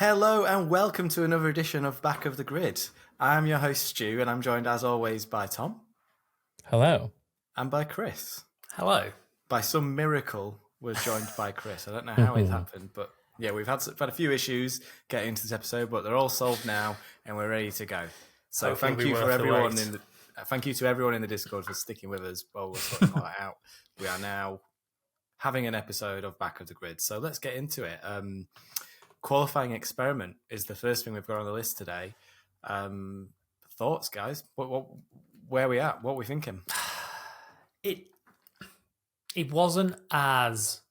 Hello and welcome to another edition of Back of the Grid. I'm your host Stu and I'm joined as always by Tom. Hello. And by Chris. Hello. By some miracle, we're joined by Chris. I don't know how it happened, but yeah, we've had a few issues getting into this episode, but they're all solved now and we're ready to go. So thank you to everyone in the Discord for sticking with us while we're sorting all that out. We are now having an episode of Back of the Grid. So let's get into it. Qualifying experiment is the first thing we've got on the list today. Thoughts, guys? Where are we at? What are we thinking? It wasn't as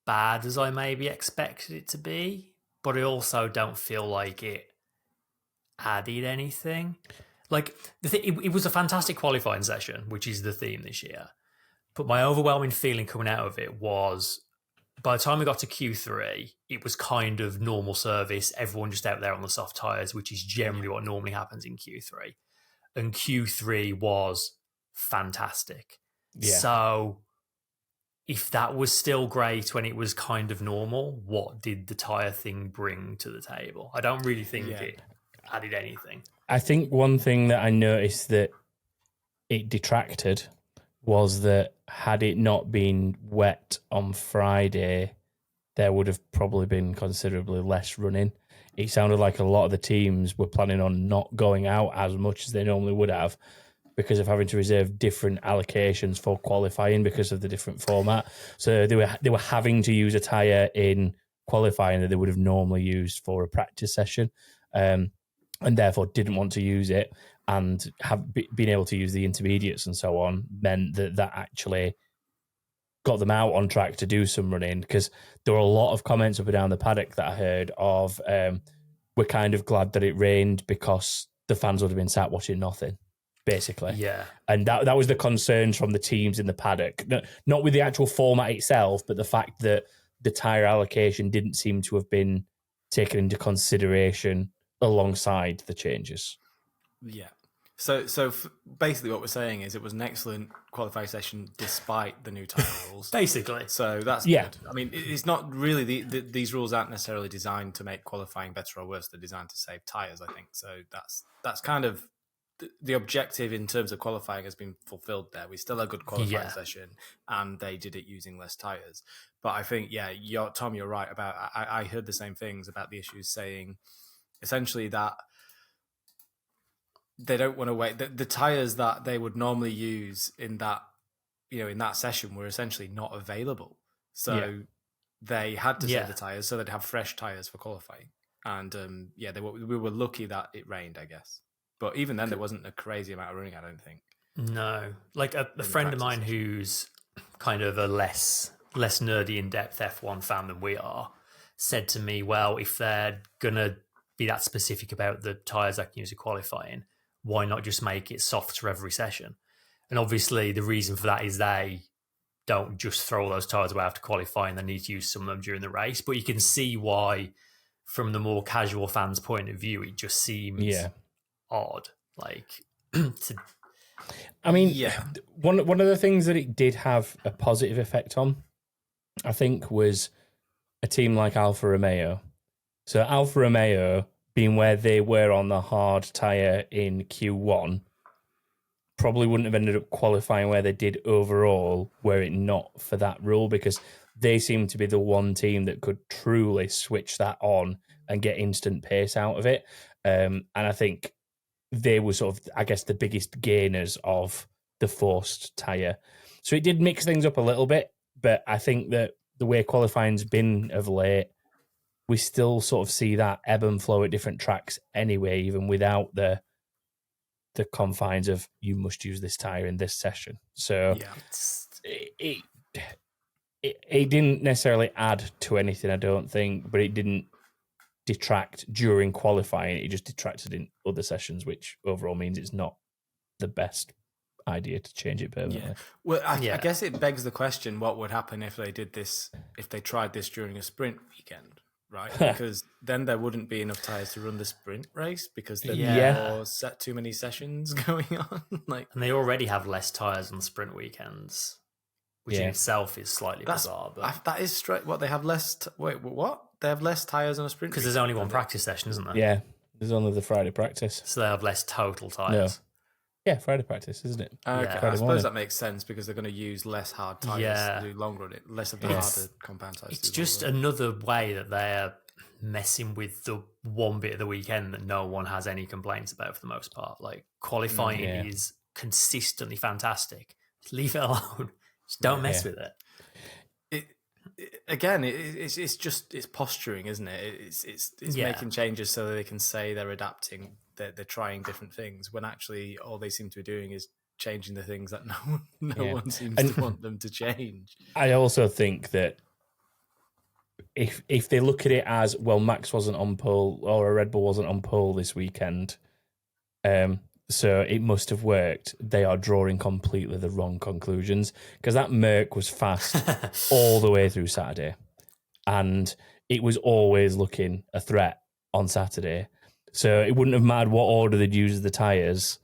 bad as I maybe expected it to be, but I also don't feel like it added anything. Like it was a fantastic qualifying session, which is the theme this year. But my overwhelming feeling coming out of it was, by the time we got to Q3, it was kind of normal service, everyone just out there on the soft tyres, which is generally what normally happens in Q3. And Q3 was fantastic. Yeah. So if that was still great when it was kind of normal, what did the tyre thing bring to the table? I don't really think it added anything. I think one thing that I noticed that it detracted was that had it not been wet on Friday, there would have probably been considerably less running. It sounded like a lot of the teams were planning on not going out as much as they normally would have because of having to reserve different allocations for qualifying because of the different format. So they were having to use a tyre in qualifying that they would have normally used for a practice session, and therefore didn't want to use it. And being able to use the intermediates and so on meant that actually got them out on track to do some running, because there were a lot of comments up and down the paddock that I heard of, we're kind of glad that it rained because the fans would have been sat watching nothing, basically. Yeah. And that was the concerns from the teams in the paddock. Not with the actual format itself, but the fact that the tyre allocation didn't seem to have been taken into consideration alongside the changes. Yeah. So basically what we're saying is it was an excellent qualifying session despite the new tyre rules. Basically. So that's good. I mean, it's not really, these rules aren't necessarily designed to make qualifying better or worse. They're designed to save tyres, I think. So that's kind of the objective in terms of qualifying has been fulfilled there. We still had a good qualifying session and they did it using less tyres. But I think, Tom, you're right about, I heard the same things about the issues, saying essentially that they don't want to wait. The tyres that they would normally use in that, in that session were essentially not available. So they had to save the tyres so they'd have fresh tyres for qualifying. And we were lucky that it rained, I guess. But even then, there wasn't a crazy amount of running, I don't think. No. Like a friend of mine who's kind of a less nerdy, in-depth F1 fan than we are said to me, well, if they're going to be that specific about the tyres I can use in qualifying, why not just make it soft for every session? And obviously the reason for that is they don't just throw those tyres away after qualifying. They need to use some of them during the race. But you can see why, from the more casual fans' point of view, it just seems odd. One of the things that it did have a positive effect on, I think, was a team like Alfa Romeo. So Alfa Romeo, being where they were on the hard tyre in Q1, probably wouldn't have ended up qualifying where they did overall were it not for that rule, because they seem to be the one team that could truly switch that on and get instant pace out of it. And I think they were sort of, I guess, the biggest gainers of the forced tyre. So it did mix things up a little bit, but I think that the way qualifying's been of late, we still sort of see that ebb and flow at different tracks anyway, even without the confines of you must use this tyre in this session. So it didn't necessarily add to anything, I don't think, but it didn't detract during qualifying. It just detracted in other sessions, which overall means it's not the best idea to change it permanently. Yeah. Well, I guess it begs the question, what would happen if they did this, if they tried this during a sprint weekend? Right, because then there wouldn't be enough tyres to run the sprint race because there's too many sessions going on. And they already have less tyres on sprint weekends. which in itself is slightly bizarre. But that is straight. What they have less? Wait, what? They have less tires on a sprint because there's only one practice session, isn't there? Yeah, there's only the Friday practice. So they have less total tires. Yeah, Friday practice, isn't it? Okay, Friday I suppose morning. that makes sense because they're going to use less hard tires to do longer on it, less of the harder compound tires. It's just another way that they're messing with the one bit of the weekend that no one has any complaints about for the most part. Like qualifying is consistently fantastic. Just leave it alone. Just don't mess with it. It's posturing, isn't it? It's making changes so that they can say they're adapting, they're trying different things, when actually all they seem to be doing is changing the things that no one seems to want them to change. I also think that if they look at it as, well, Max wasn't on pole or a Red Bull wasn't on pole this weekend, so it must have worked, they are drawing completely the wrong conclusions, because that Merc was fast all the way through Saturday, and it was always looking a threat on Saturday. So it wouldn't have mattered what order they'd used the tyres,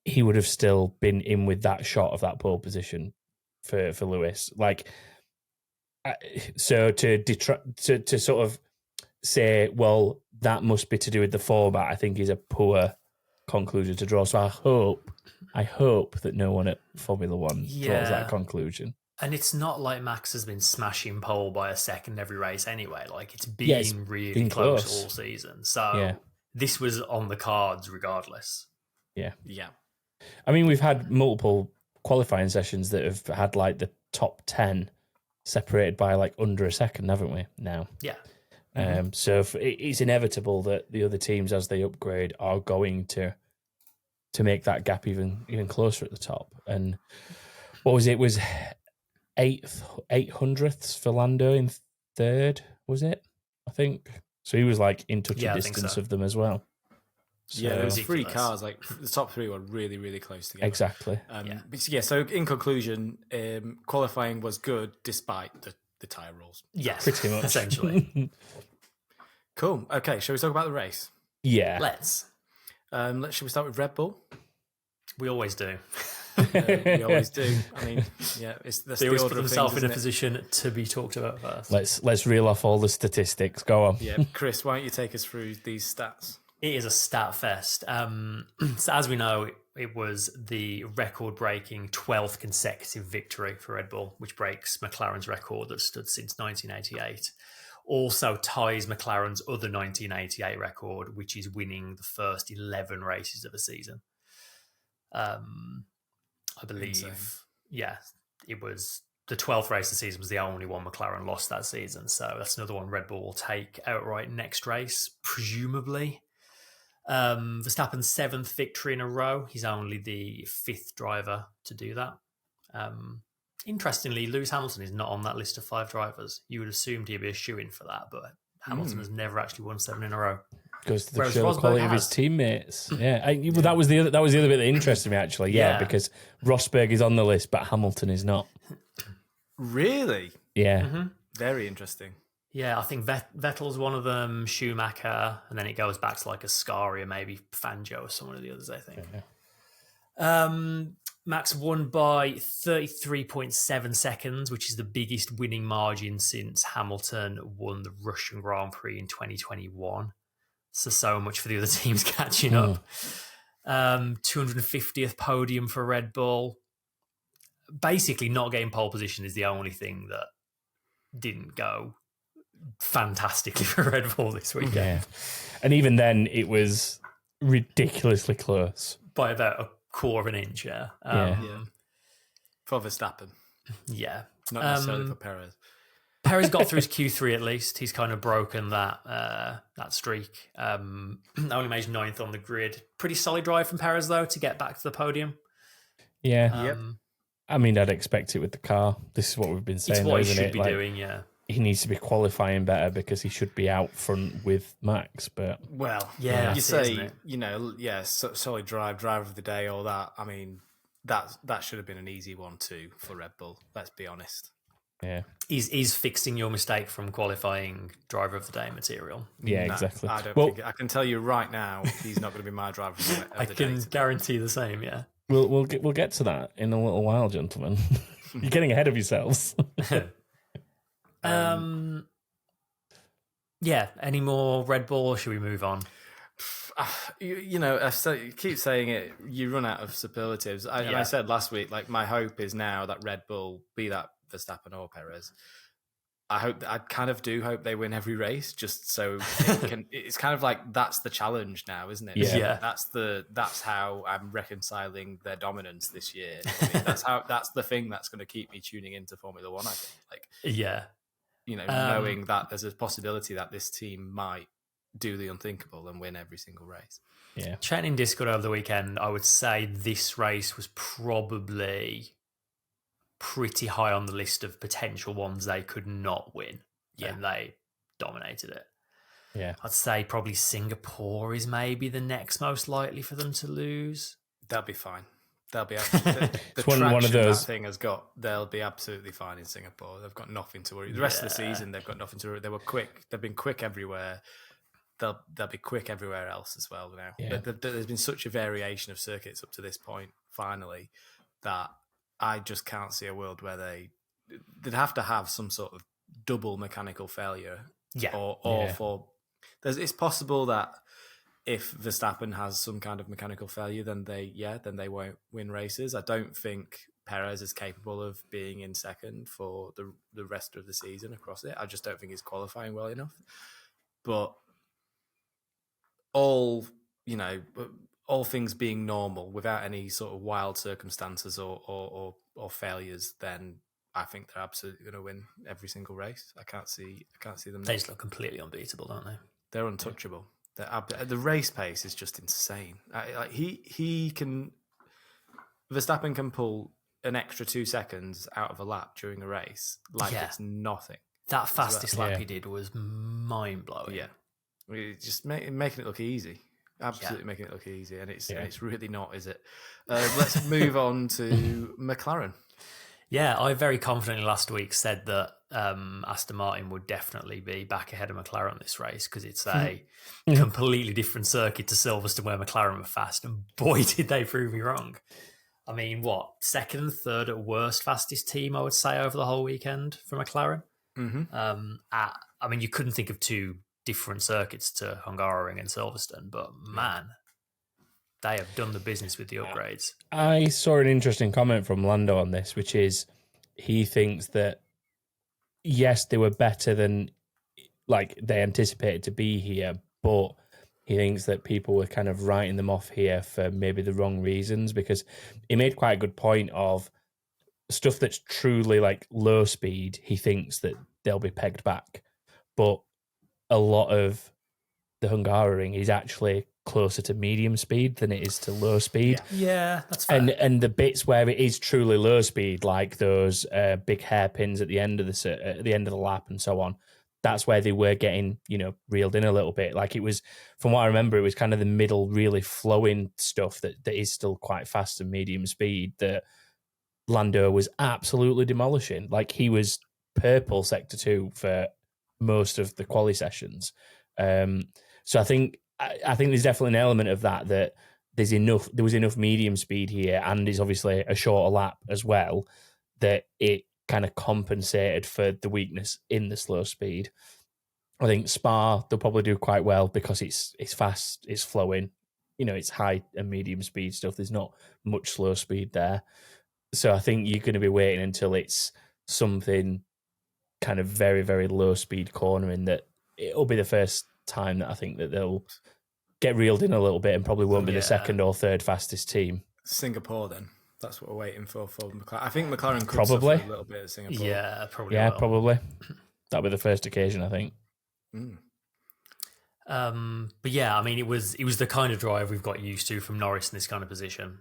he would have still been in with that shot of that pole position for Lewis. Like, so to sort of say, well, that must be to do with the format, I think is a poor conclusion to draw. So I hope that no one at Formula One draws that conclusion. And it's not like Max has been smashing pole by a second every race anyway. Like, it's been really close all season. So this was on the cards regardless. Yeah. I mean, we've had multiple qualifying sessions that have had like the top 10 separated by like under a second, haven't we? Now. Yeah. So it's inevitable that the other teams, as they upgrade, are going to make that gap even closer at the top. And what was it? It was 800ths for Lando in third, was it? I think. So he was like in touching distance of them as well. So, there was 3 cars. Like the top 3 were really, really close together. Exactly. So in conclusion, qualifying was good despite the tyre rules. Yes, pretty much. Essentially. Cool. Okay, shall we talk about the race? Yeah. Let's. Should we start with Red Bull? We always do. We always do. I mean, that's they always put themselves in a it? position to be talked about first. Let's reel off all the statistics. Go on. Yeah, Chris, why don't you take us through these stats? It is a stat fest. So as we know, it was the record-breaking 12th consecutive victory for Red Bull, which breaks McLaren's record that stood since 1988. Also ties McLaren's other 1988 record, which is winning the first 11 races of a season. I believe, Insane. It was the 12th race of the season was the only one McLaren lost that season. So that's another one Red Bull will take outright next race, presumably. Verstappen's 7th victory in a row. He's only the 5th driver to do that. Interestingly, Lewis Hamilton is not on that list of 5 drivers. You would assumed he'd be a shoo-in for that, but Hamilton has never actually won 7 in a row. Goes to the show the quality of his teammates. Well, that was the other bit that interested me actually. Because Rosberg is on the list, but Hamilton is not. Really? Yeah. Mm-hmm. Very interesting. Yeah, I think Vettel's one of them, Schumacher, and then it goes back to like Ascari or maybe Fangio or some of the others, I think. Yeah. Max won by 33.7 seconds, which is the biggest winning margin since Hamilton won the Russian Grand Prix in 2021. So much for the other teams catching up. 250th podium for Red Bull. Basically, not getting pole position is the only thing that didn't go fantastically for Red Bull this weekend. Yeah. And even then, it was ridiculously close. By about a quarter of an inch, For Verstappen. Yeah. Not necessarily for Perez. Perez got through his Q3 at least. He's kind of broken that streak. Only made 9th on the grid. Pretty solid drive from Perez, though, to get back to the podium. Yeah. I mean, I'd expect it with the car. This is what we've been saying, it's what he should it? Be doing, yeah. He needs to be qualifying better because he should be out front with Max. But you say, solid driver of the day, all that. I mean, that should have been an easy one too for Red Bull. Let's be honest. Yeah, is fixing your mistake from qualifying driver of the day material. Yeah, exactly. I don't think I can tell you right now, he's not going to be my driver of the day. I can guarantee the same. Yeah. We'll get to that in a little while, gentlemen. You're getting ahead of yourselves. Yeah. Any more Red Bull, or should we move on? You keep saying it. You run out of superlatives. And I said last week, like, my hope is now that Red Bull, be that Verstappen or Perez, I kind of do hope they win every race, just so it's kind of like that's the challenge now, isn't it? Yeah. That's how I'm reconciling their dominance this year. That's the thing that's going to keep me tuning into Formula One. I think, knowing that there's a possibility that this team might do the unthinkable and win every single race. Yeah. Chatting in Discord over the weekend, I would say this race was probably pretty high on the list of potential ones they could not win. Yeah. And they dominated it. Yeah. I'd say probably Singapore is maybe the next most likely for them to lose. They'll be fine. They'll be the one of those that thing has got. They'll be absolutely fine in Singapore. They've got nothing to worry. The rest of the season, they've got nothing to worry. They were quick. They've been quick everywhere. They'll be quick everywhere else as well now. Yeah. There's been such a variation of circuits up to this point, finally, that I just can't see a world where they'd have to have some sort of double mechanical failure. Yeah. It's possible that if Verstappen has some kind of mechanical failure, then they won't win races. I don't think Perez is capable of being in second for the rest of the season across it. I just don't think he's qualifying well enough. But all things being normal, without any sort of wild circumstances or failures, then I think they're absolutely going to win every single race. I can't see them. They just look completely unbeatable, don't they? They're untouchable. The race pace is just insane. Verstappen can pull an extra 2 seconds out of a lap during a race like it's nothing. That fastest lap he did was mind blowing. Yeah, just making it look easy. Absolutely making it look easy, and it's really not, is it? Let's move on to McLaren. Yeah, I very confidently last week said that Aston Martin would definitely be back ahead of McLaren this race because it's a completely different circuit to Silverstone where McLaren were fast, and boy, did they prove me wrong. I mean, second and third at worst fastest team, I would say, over the whole weekend for McLaren. Mm-hmm. You couldn't think of two different circuits to Hungarian and Silverstone, but man, they have done the business with the upgrades. I saw an interesting comment from Lando on this, which is he thinks that, yes, they were better than they anticipated to be here, but he thinks that people were kind of writing them off here for maybe the wrong reasons, because he made quite a good point of stuff that's truly low speed. He thinks that they'll be pegged back, but a lot of the Hungarian is actually closer to medium speed than it is to low speed. Yeah, that's fair. And the bits where it is truly low speed, like those big hairpins at the end of the lap and so on, that's where they were getting, reeled in a little bit. It was, from what I remember, it was kind of the middle, really flowing stuff that is still quite fast and medium speed that Lando was absolutely demolishing. He was purple sector 2 for most of the quali sessions. So I think there's definitely an element of that there was enough medium speed here, and it's obviously a shorter lap as well, that it kind of compensated for the weakness in the slow speed. I think Spa, they'll probably do quite well because it's fast, it's flowing, it's high and medium speed stuff. There's not much slow speed there. So I think you're going to be waiting until it's something kind of very, very low speed cornering that it'll be the first time that I think that they'll get reeled in a little bit and probably won't be the second or third fastest team. Singapore, then. That's what we're waiting for McLaren. I think McLaren could probably suffer a little bit at Singapore. Yeah, probably. Yeah, probably. That'll be the first occasion, I think. But yeah, it was the kind of drive we've got used to from Norris in this kind of position.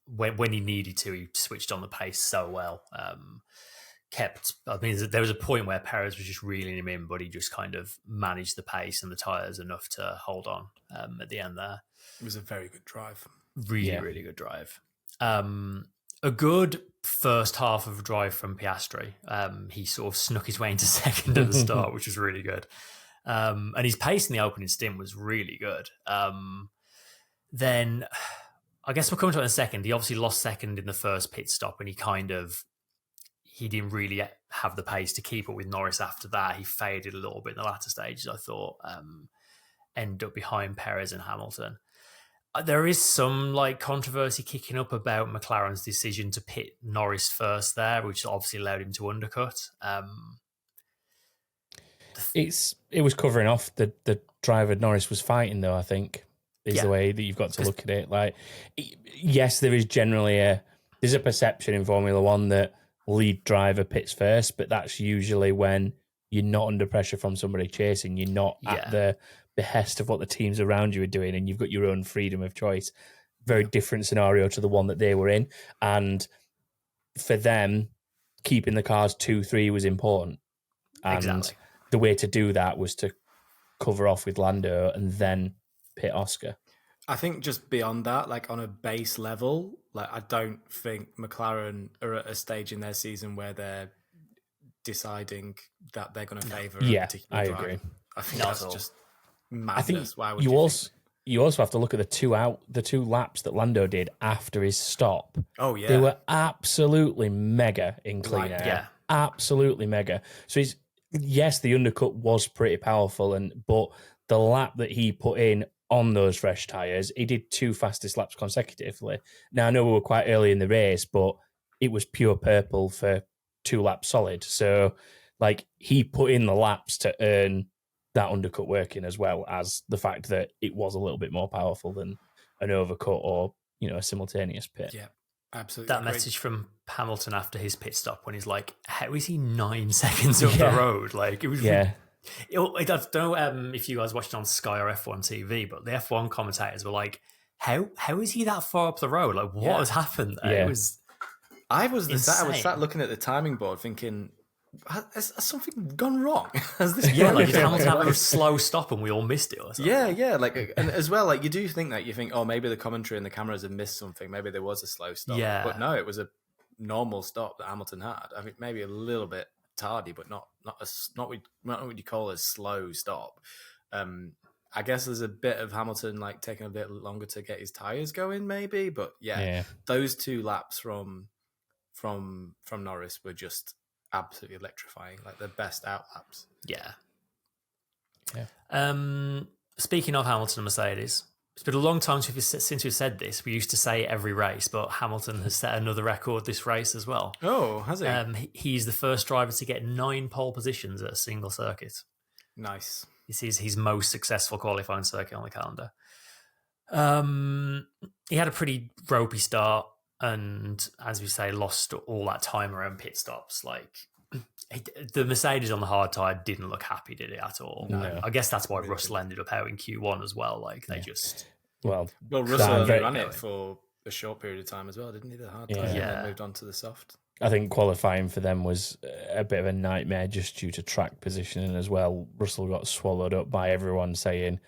When he needed to, he switched on the pace so well. There was a point where Perez was just reeling him in, but he just kind of managed the pace and the tyres enough to hold on at the end there. It was a very good drive. Really good drive. A good first half of a drive from Piastri. He sort of snuck his way into second at the start, which was really good. And his pace in the opening stint was really good. Then I guess we'll come to it in a second. He obviously lost second in the first pit stop, and he didn't really have the pace to keep up with Norris after that. He faded a little bit in the latter stages, I thought, ended up behind Perez and Hamilton. There is some controversy kicking up about McLaren's decision to pit Norris first there, which obviously allowed him to undercut. It was covering off the driver Norris was fighting, though, I think, is the way that you've got to look at it. Yes, there is generally there's a perception in Formula One that lead driver pits first, but that's usually when you're not under pressure from somebody chasing. You're not at the behest of what the teams around you are doing, and you've got your own freedom of choice. Very different scenario to the one that they were in. And for them, keeping the cars 2-3 was important. And the way to do that was to cover off with Lando and then pit Oscar. I think just beyond that, on a base level, I don't think McLaren are at a stage in their season where they're deciding that they're going to favour a particular driver. Agree. I think that's just madness. I think why would you also have to look at the two laps that Lando did after his stop. Oh yeah, they were absolutely mega in clean air. Yeah, absolutely mega. So the undercut was pretty powerful, but the lap that he put in on those fresh tyres, he did 2 fastest laps consecutively. Now, I know we were quite early in the race, but it was pure purple for 2 laps solid. So, he put in the laps to earn that undercut working, as well as the fact that it was a little bit more powerful than an overcut or, a simultaneous pit. Yeah, absolutely. That message from Hamilton after his pit stop when he's like, how is he 9 seconds up the road? It was... Yeah. I don't know if you guys watched it on Sky or F1 TV, but the F1 commentators were like, how is he that far up the road? What has happened there? Yeah. It was I was sat looking at the timing board thinking, has something gone wrong? Has this did Hamilton have a slow stop and we all missed it or something? Yeah. And as well, you do think that. You think, oh, maybe the commentary and the cameras have missed something. Maybe there was a slow stop. Yeah. But no, it was a normal stop that Hamilton had. I mean, maybe a little bit tardy, but not what you call a slow stop. I guess there's a bit of Hamilton taking a bit longer to get his tires going, maybe. But those 2 laps from Norris were just absolutely electrifying, the best out laps. Yeah. Speaking of Hamilton and Mercedes, it's been a long time since we've said this. We used to say every race, but Hamilton has set another record this race as well. Oh, has he? He's the first driver to get 9 pole positions at a single circuit. Nice. This is his most successful qualifying circuit on the calendar. He had a pretty ropey start and, as we say, lost all that time around pit stops. The Mercedes on the hard tyre didn't look happy, did it, at all? No. I guess that's why Russell ended up out in Q1 as well. They just... Well, Russell ran it for a short period of time as well, didn't he? The hard tyre, and then moved on to the soft. I think qualifying for them was a bit of a nightmare just due to track positioning as well. Russell got swallowed up by everyone saying,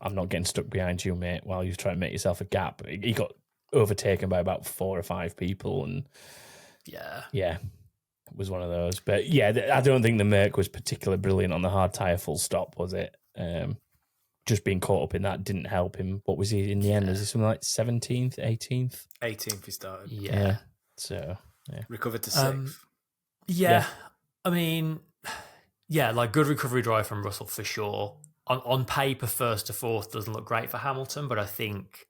I'm not getting stuck behind you, mate, while you're trying to make yourself a gap. He got overtaken by about 4 or 5 people, and it was one of those. But I don't think the Merc was particularly brilliant on the hard tyre full stop, was it? Just being caught up in that didn't help him. What was he in the end? Was he something like 17th, 18th? 18th he started. Yeah. So, recovered to 6th. I mean, good recovery drive from Russell for sure. On paper, 1st to 4th doesn't look great for Hamilton, but I think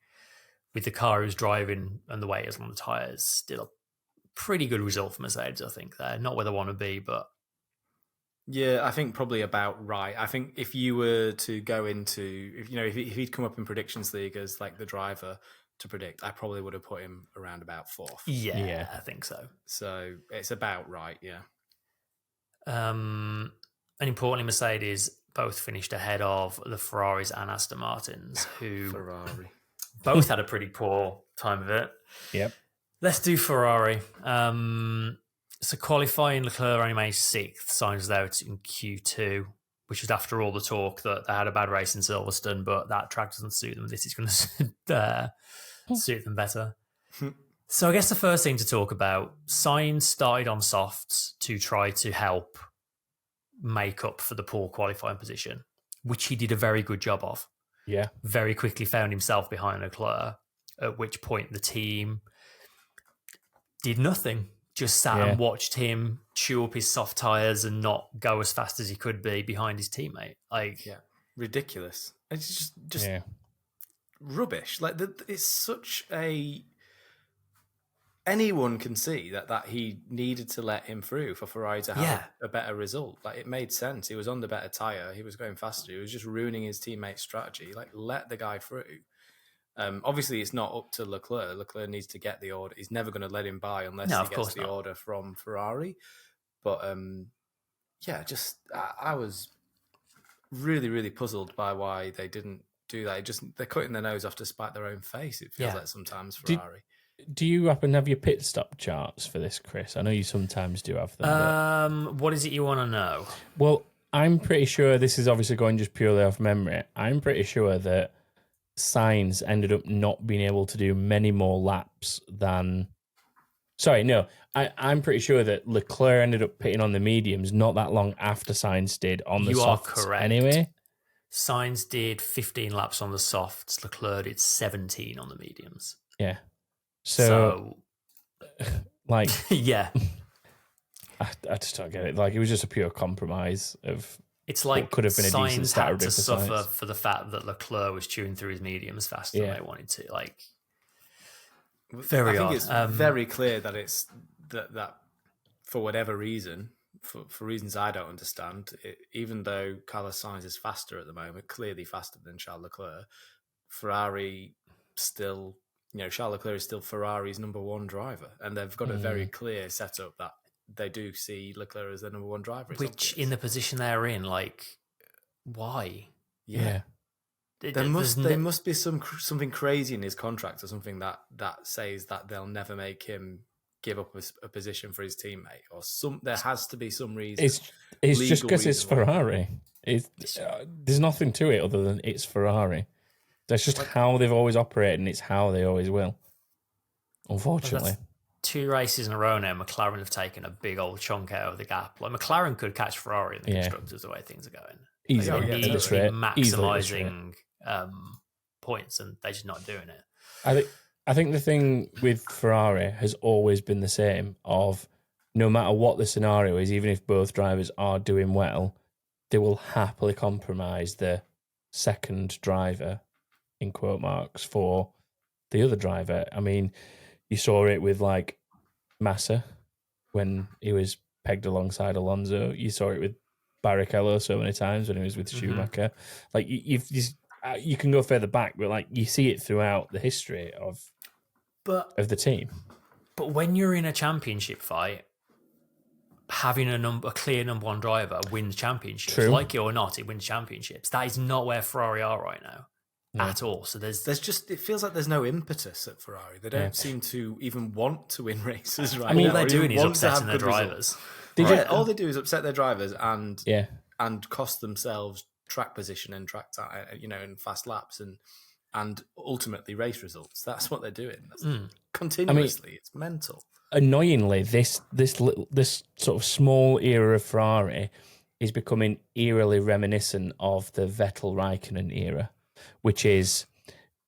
with the car he was driving and the way it is on the tyres, still a pretty good result for Mercedes, I think. They're not where they want to be, but... Yeah, I think probably about right. I think if you were to go into, if he'd come up in predictions league as the driver to predict, I probably would have put him around about 4th. Yeah, I think so. So it's about right, yeah. And importantly, Mercedes both finished ahead of the Ferraris and Aston Martins, who Ferrari both had a pretty poor time of it. Yep. Let's do Ferrari. So qualifying, Leclerc only made 6th, signs out in Q2, which was after all the talk that they had a bad race in Silverstone, but that track doesn't suit them. This is going to suit them better. So I guess the first thing to talk about, Sainz started on softs to try to help make up for the poor qualifying position, which he did a very good job of. Yeah. Very quickly found himself behind Leclerc. at which point the team did nothing. Just sat and watched him chew up his soft tyres and not go as fast as he could be behind his teammate. Ridiculous. It's just rubbish. Like it's such a... Anyone can see that he needed to let him through for Ferrari to have a better result. Like, it made sense. He was on the better tyre. He was going faster. He was just ruining his teammate's strategy. Like, let the guy through. Obviously, it's not up to Leclerc. Leclerc needs to get the order. He's never going to let him by unless he gets the order from Ferrari. But I was really, really puzzled by why they didn't do that. They're cutting their nose off to spite their own face. It feels like sometimes Ferrari. Do you happen to have your pit stop charts for this, Chris? I know you sometimes do have them. What is it you want to know? Well, I'm pretty sure this is obviously going just purely off memory. I'm pretty sure that Sainz ended up not being able to do many more laps than... Sorry, no. I'm pretty sure that Leclerc ended up pitting on the mediums not that long after Sainz did on the softs. You are correct. Anyway. Sainz did 15 laps on the softs. Leclerc did 17 on the mediums. Yeah. So like... yeah. I just don't get it. Like, it was just a pure compromise of... It's like what could have been a decent Saturday had to suffer for the fact that Leclerc was chewing through his mediums faster than they wanted to. Like, very odd. I think it's very clear that it's that for whatever reason, for reasons I don't understand, even though Carlos Sainz is faster at the moment, clearly faster than Charles Leclerc, Ferrari still, Charles Leclerc is still Ferrari's number one driver, and they've got a very clear setup that they do see Leclerc as their number one driver. Which, in the position they're in, like, why? Yeah. There must be something crazy in his contract or something that says that they'll never make him give up a position for his teammate, or there has to be some reason. It's just because it's Ferrari. There's nothing to it other than it's Ferrari. That's just how they've always operated, and it's how they always will. Unfortunately. 2 races in a row now, McLaren have taken a big old chunk out of the gap. Like, McLaren could catch Ferrari in the constructors the way things are going. Easily. They need to be maximising points, and they're just not doing it. I think the thing with Ferrari has always been the same, of no matter what the scenario is, even if both drivers are doing well, they will happily compromise the second driver, in quote marks, for the other driver. I mean, you saw it with, like, Massa when he was pegged alongside Alonso. You saw it with Barrichello so many times when he was with Schumacher. Like, you can go further back, but, like, you see it throughout the history of the team. But when you're in a championship fight, having a clear number one driver wins championships. True. Like it or not, it wins championships. That is not where Ferrari are right now. At all. So there's just, it feels like there's no impetus at Ferrari. They don't seem to even want to win races right now. I mean, all they're doing is upsetting their drivers. All they do is upset their drivers and cost themselves track position and track time, in fast laps and ultimately race results. That's what they're doing. Continuously. It's mental. Annoyingly, this sort of small era of Ferrari is becoming eerily reminiscent of the Vettel Raikkonen era, which is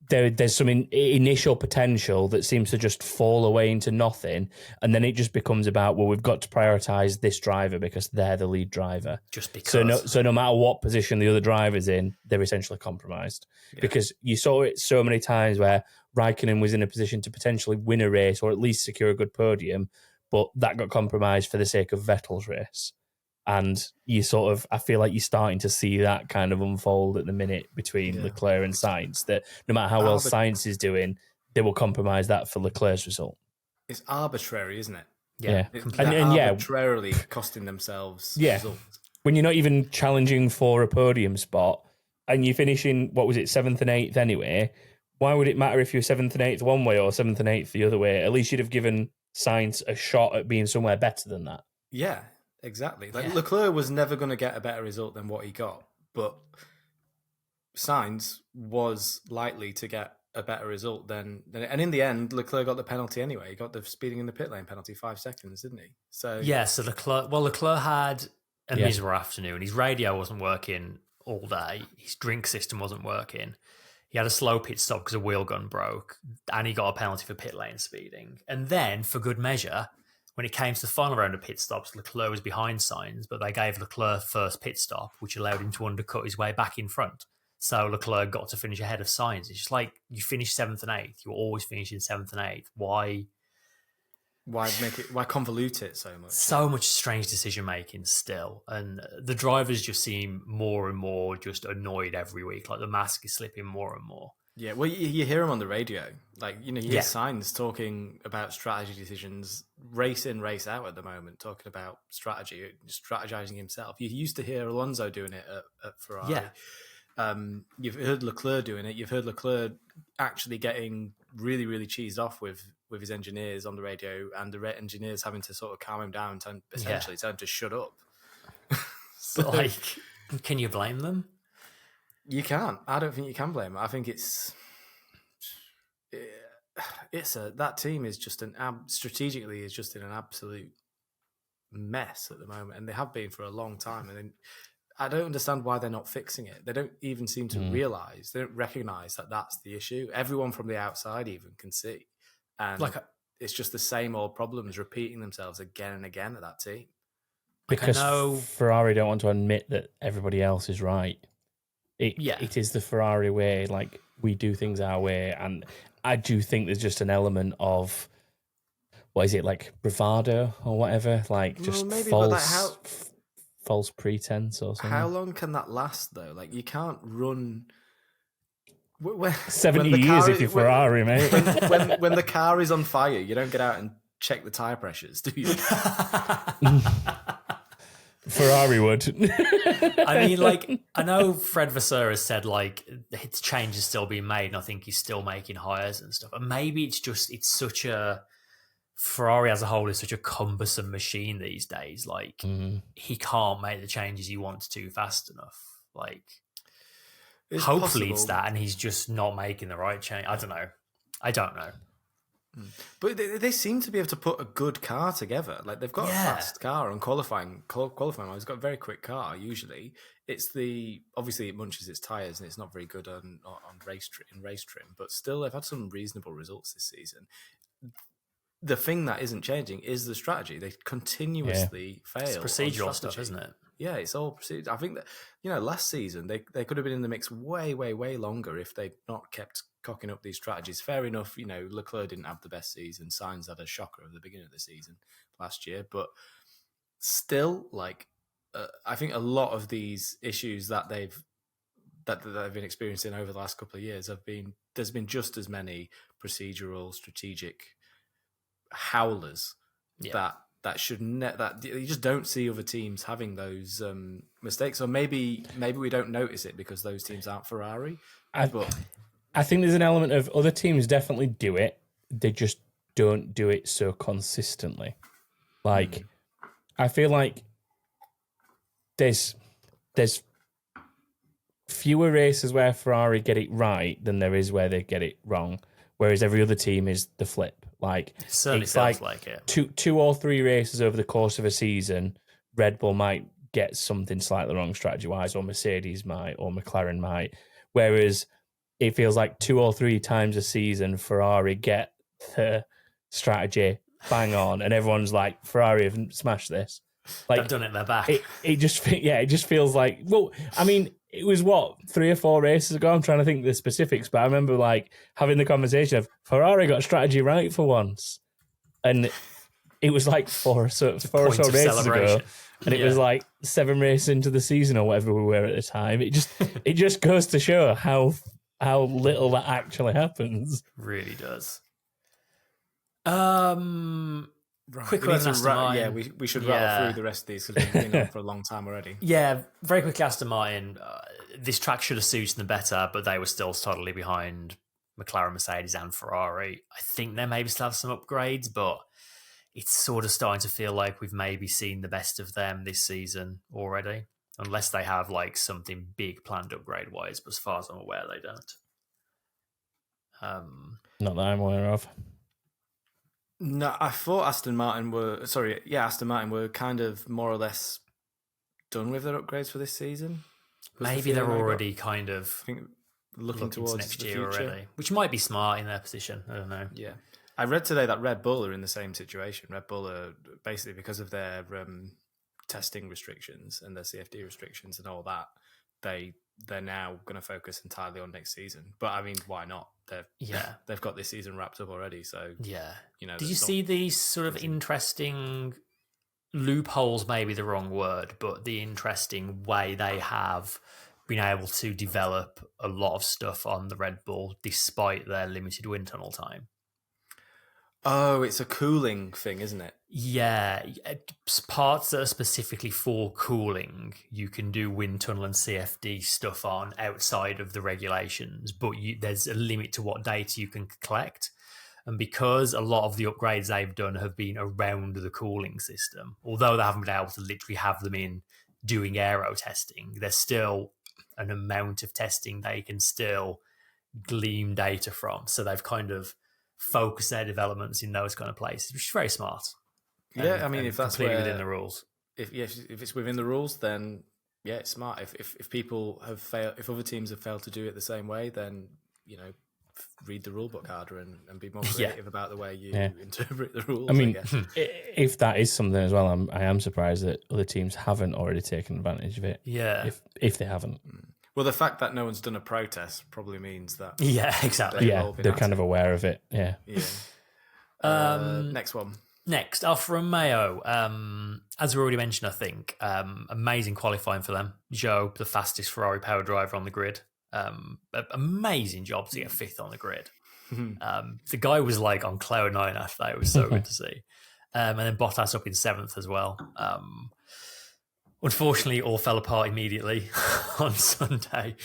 there's some initial potential that seems to just fall away into nothing, and then it just becomes about, well, we've got to prioritise this driver because they're the lead driver. Just because. So no matter what position the other driver's in, they're essentially compromised. Yeah. Because you saw it so many times where Raikkonen was in a position to potentially win a race or at least secure a good podium, but that got compromised for the sake of Vettel's race. And I feel like you're starting to see that kind of unfold at the minute between Leclerc and Sainz, that no matter how well Sainz is doing, they will compromise that for Leclerc's result. It's arbitrary, isn't it? Yeah. And arbitrarily costing themselves results. When you're not even challenging for a podium spot and you're finishing, 7th and 8th anyway, why would it matter if you're 7th and 8th one way or 7th and 8th the other way? At least you'd have given Sainz a shot at being somewhere better than that. Yeah. Exactly. Leclerc was never going to get a better result than what he got, but Sainz was likely to get a better result than and in the end, Leclerc got the penalty anyway. He got the speeding in the pit lane penalty, 5 seconds, didn't he? So Leclerc had a miserable afternoon. His radio wasn't working all day. His drink system wasn't working. He had a slow pit stop because a wheel gun broke, and he got a penalty for pit lane speeding. And then, for good measure, when it came to the final round of pit stops, Leclerc was behind Sainz, but they gave Leclerc first pit stop, which allowed him to undercut his way back in front. So Leclerc got to finish ahead of Sainz. It's just like, you finish 7th and 8th. You're always finishing 7th and 8th. Why convolute it so much? So much strange decision making still, and the drivers just seem more and more just annoyed every week. Like the mask is slipping more and more. Yeah, well, you hear him on the radio, like you hear Sainz talking about strategy decisions, race in, race out at the moment, talking about strategy, strategizing himself. You used to hear Alonso doing it at Ferrari. Yeah. You've heard Leclerc doing it. You've heard Leclerc actually getting really, really cheesed off with his engineers on the radio, and the engineers having to sort of calm him down and essentially tell him to shut up. So, like, can you blame them? You can't. I don't think you can blame them. I think that team is just strategically is just in an absolute mess at the moment, and they have been for a long time. And I don't understand why they're not fixing it. They don't even seem to realize. They don't recognize that that's the issue. Everyone from the outside even can see. And it's just the same old problems repeating themselves again and again at that team. Because Ferrari don't want to admit that everybody else is right. It is the Ferrari way. Like, we do things our way. And I do think there's just an element of, what is it, like bravado or whatever? Like, just false pretense or something. How long can that last, though? Like, you can't run... 70 years if you're Ferrari, mate. When the car is on fire, you don't get out and check the tyre pressures, do you? Ferrari would. I mean, like, I know Fred Vasseur has said, like, its change is still being made, and I think he's still making hires and stuff. And maybe it's such a... Ferrari as a whole is such a cumbersome machine these days. Like, he can't make the changes he wants to fast enough. Like... Hopefully it's that, and he's just not making the right change. I don't know. But they seem to be able to put a good car together. Like, they've got a fast car on qualifying. It's got a very quick car. Usually, obviously it munches its tires and it's not very good on race trim. But still, they've had some reasonable results this season. The thing that isn't changing is the strategy. They continuously fail. It's procedural stuff, isn't it? Yeah, it's all procedural. I think that, last season they could have been in the mix way, way, way longer if they'd not kept cocking up these strategies. Fair enough, Leclerc didn't have the best season. Sainz had a shocker at the beginning of the season last year, but still, like, I think a lot of these issues that they've been experiencing over the last couple of years there's been just as many procedural, strategic howlers that you just don't see other teams having those mistakes, or maybe we don't notice it because those teams aren't Ferrari. I think there's an element of other teams definitely do it. They just don't do it so consistently. Like, I feel like there's fewer races where Ferrari get it right than there is where they get it wrong, whereas every other team is the flip. Like, it certainly sounds like it. Two or three races over the course of a season, Red Bull might get something slightly wrong strategy-wise, or Mercedes might, or McLaren might. Whereas it feels like 2 or 3 times a season, Ferrari get the strategy bang on, and everyone's like, Ferrari have smashed this. Like, they've done it in their back. It just feels like, well, I mean, it was 3 or 4 races ago. I'm trying to think of the specifics, but I remember like having the conversation of Ferrari got strategy right for once, and it was like 4 or so races ago, and it was like 7 races into the season or whatever we were at the time. It just goes to show how little that actually happens. Really does. Right. Quick word on Aston Martin. Yeah, we should rattle through the rest of these because we've been on for a long time already. Yeah, very quickly, Aston Martin. This track should have suited them better, but they were still solidly behind McLaren, Mercedes, and Ferrari. I think they maybe still have some upgrades, but it's sort of starting to feel like we've maybe seen the best of them this season already, unless they have like something big planned upgrade-wise. But as far as I'm aware, they don't. Not that I'm aware of. No, I thought Aston Martin were kind of more or less done with their upgrades for this season. Maybe they're already kind of looking towards next the year future. already, which might be smart in their position. I don't know. Yeah. I read today that Red Bull are in the same situation. Red Bull are basically, because of their testing restrictions and their CFD restrictions and all that, they're now going to focus entirely on next season. But I mean, why not? They've got this season wrapped up already. So yeah, did you see these sort of interesting loopholes? Maybe the wrong word, but the interesting way they have been able to develop a lot of stuff on the Red Bull despite their limited wind tunnel time. Oh, it's a cooling thing, isn't it? Yeah, parts that are specifically for cooling, you can do wind tunnel and CFD stuff on outside of the regulations, but there's a limit to what data you can collect. And because a lot of the upgrades they've done have been around the cooling system, although they haven't been able to literally have them in doing aero testing, there's still an amount of testing they can still glean data from. So they've kind of focused their developments in those kind of places, which is very smart. Yeah, I mean, if that's within the rules, if it's within the rules, then yeah, it's smart. If people have failed, if other teams have failed to do it the same way, then read the rule book harder and be more creative about the way you interpret the rules. I mean, if that is something as well, I am surprised that other teams haven't already taken advantage of it. Yeah, if they haven't. Well, the fact that no one's done a protest probably means that. Yeah, exactly. They're kind of aware of it. Yeah. Next one. Next, Alfa Romeo. As we already mentioned, I think amazing qualifying for them. Joe, the fastest Ferrari power driver on the grid. Amazing job to get fifth on the grid. The guy was like on cloud nine after that. It was so good to see. And then Bottas up in seventh as well. Unfortunately, all fell apart immediately on Sunday.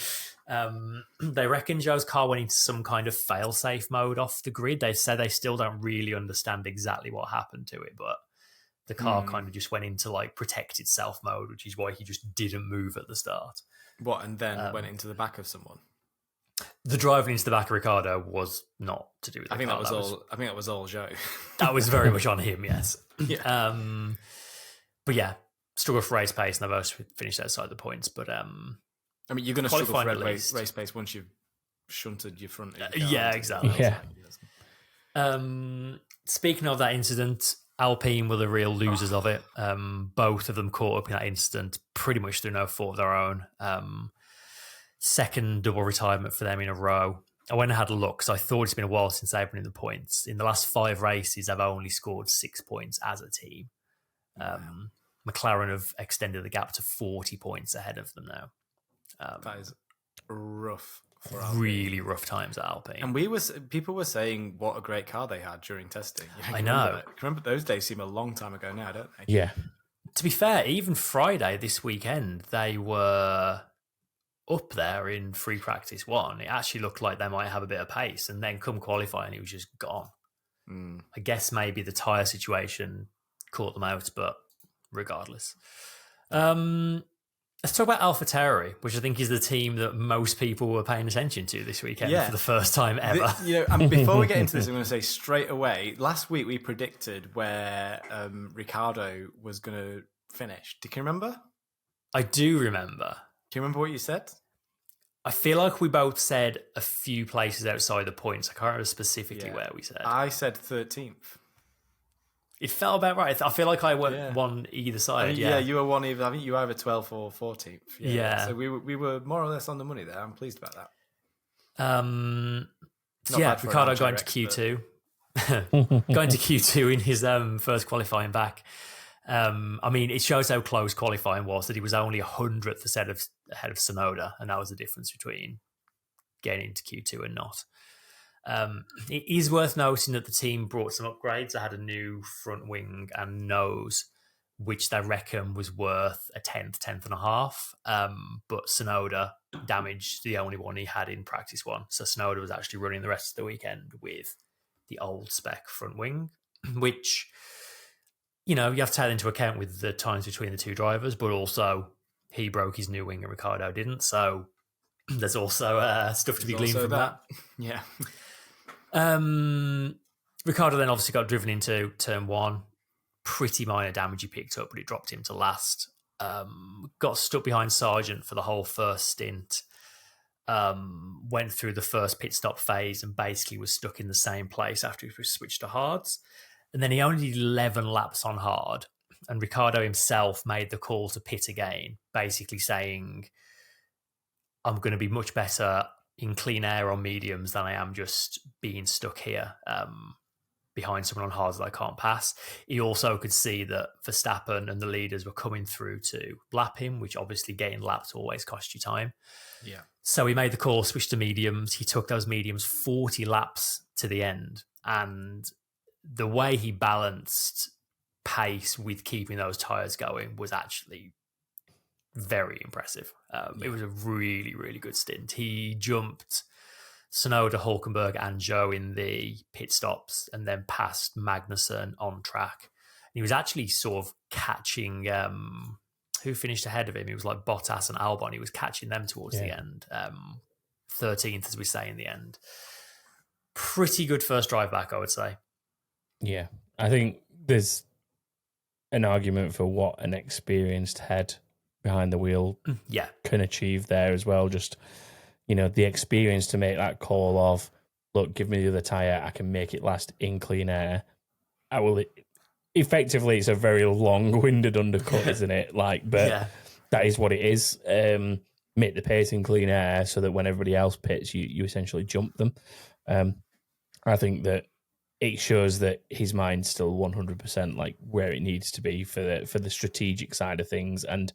They reckon Joe's car went into some kind of fail-safe mode off the grid. They said they still don't really understand exactly what happened to it, but the car kind of just went into like protect itself mode, which is why he just didn't move at the start. What, and then went into the back of someone? The driving into the back of Ricciardo was not to do with the I think car. that was all Joe. That was very much on him, yes. Yeah. But yeah, struggle for race pace, and they both finished outside the points. But I mean, you're going to struggle for race pace once you've shunted your front. Yeah, exactly. Yeah. Speaking of that incident, Alpine were the real losers of it. Both of them caught up in that incident pretty much through no fault of their own. Second double retirement for them in a row. I went and had a look because I thought it's been a while since they've been in the points. In the last 5 races, they've only scored 6 points as a team. McLaren have extended the gap to 40 points ahead of them now. That is rough for Alpine. Really rough times at Alpine. And people were saying what a great car they had during testing. I know. Remember those days seem a long time ago now, don't they? Yeah. To be fair, even Friday this weekend, they were up there in free practice 1. It actually looked like they might have a bit of pace, and then come qualifying, it was just gone. I guess maybe the tyre situation caught them out, but regardless. Let's talk about AlphaTauri, which I think is the team that most people were paying attention to this weekend for the first time ever. Before we get into this, I'm going to say straight away, last week we predicted where Ricciardo was going to finish. Do you remember? I do remember. Do you remember what you said? I feel like we both said a few places outside the points. I can't remember specifically where we said. I said 13th. It felt about right. I feel like I went one either side. You were one either. I think you were either 12th or 14th. Yeah. So we were more or less on the money there. I'm pleased about that. Ricciardo going to Q2. Going to Q2 in his first qualifying back. I mean, it shows how close qualifying was, that he was only 100th ahead of Tsunoda, and that was the difference between getting into Q2 and not. It is worth noting that the team brought some upgrades. They had a new front wing and nose, which they reckon was worth a tenth and a half. But Tsunoda damaged the only one he had in practice 1. So Tsunoda was actually running the rest of the weekend with the old spec front wing, which, you have to take into account with the times between the two drivers, but also he broke his new wing and Ricciardo didn't. So there's also stuff to be gleaned from that. Yeah. Ricciardo then obviously got driven into turn 1. Pretty minor damage he picked up, but it dropped him to last. Got stuck behind Sargent for the whole first stint. went through the first pit stop phase and basically was stuck in the same place after he switched to hards. And then he only did 11 laps on hard. And Ricciardo himself made the call to pit again, basically saying, I'm going to be much better in clean air on mediums than I am just being stuck here behind someone on hards that I can't pass. He also could see that Verstappen and the leaders were coming through to lap him, which obviously getting lapped always costs you time. Yeah. So he made the call, switched to mediums. He took those mediums 40 laps to the end. And the way he balanced pace with keeping those tyres going was actually very impressive. It was a really, really good stint. He jumped Tsunoda, Hulkenberg and Joe in the pit stops and then passed Magnussen on track. And he was actually sort of catching who finished ahead of him. It was like Bottas and Albon. He was catching them towards the end. 13th, as we say, in the end. Pretty good first drive back, I would say. Yeah, I think there's an argument for what an experienced head behind the wheel can achieve there as well. Just, the experience to make that call of, look, give me the other tyre, I can make it last in clean air. I will. Effectively, it's a very long-winded undercut, isn't it? That is what it is. Make the pace in clean air so that when everybody else pits, you essentially jump them. I think that it shows that his mind's still 100% like where it needs to be for the strategic side of things. And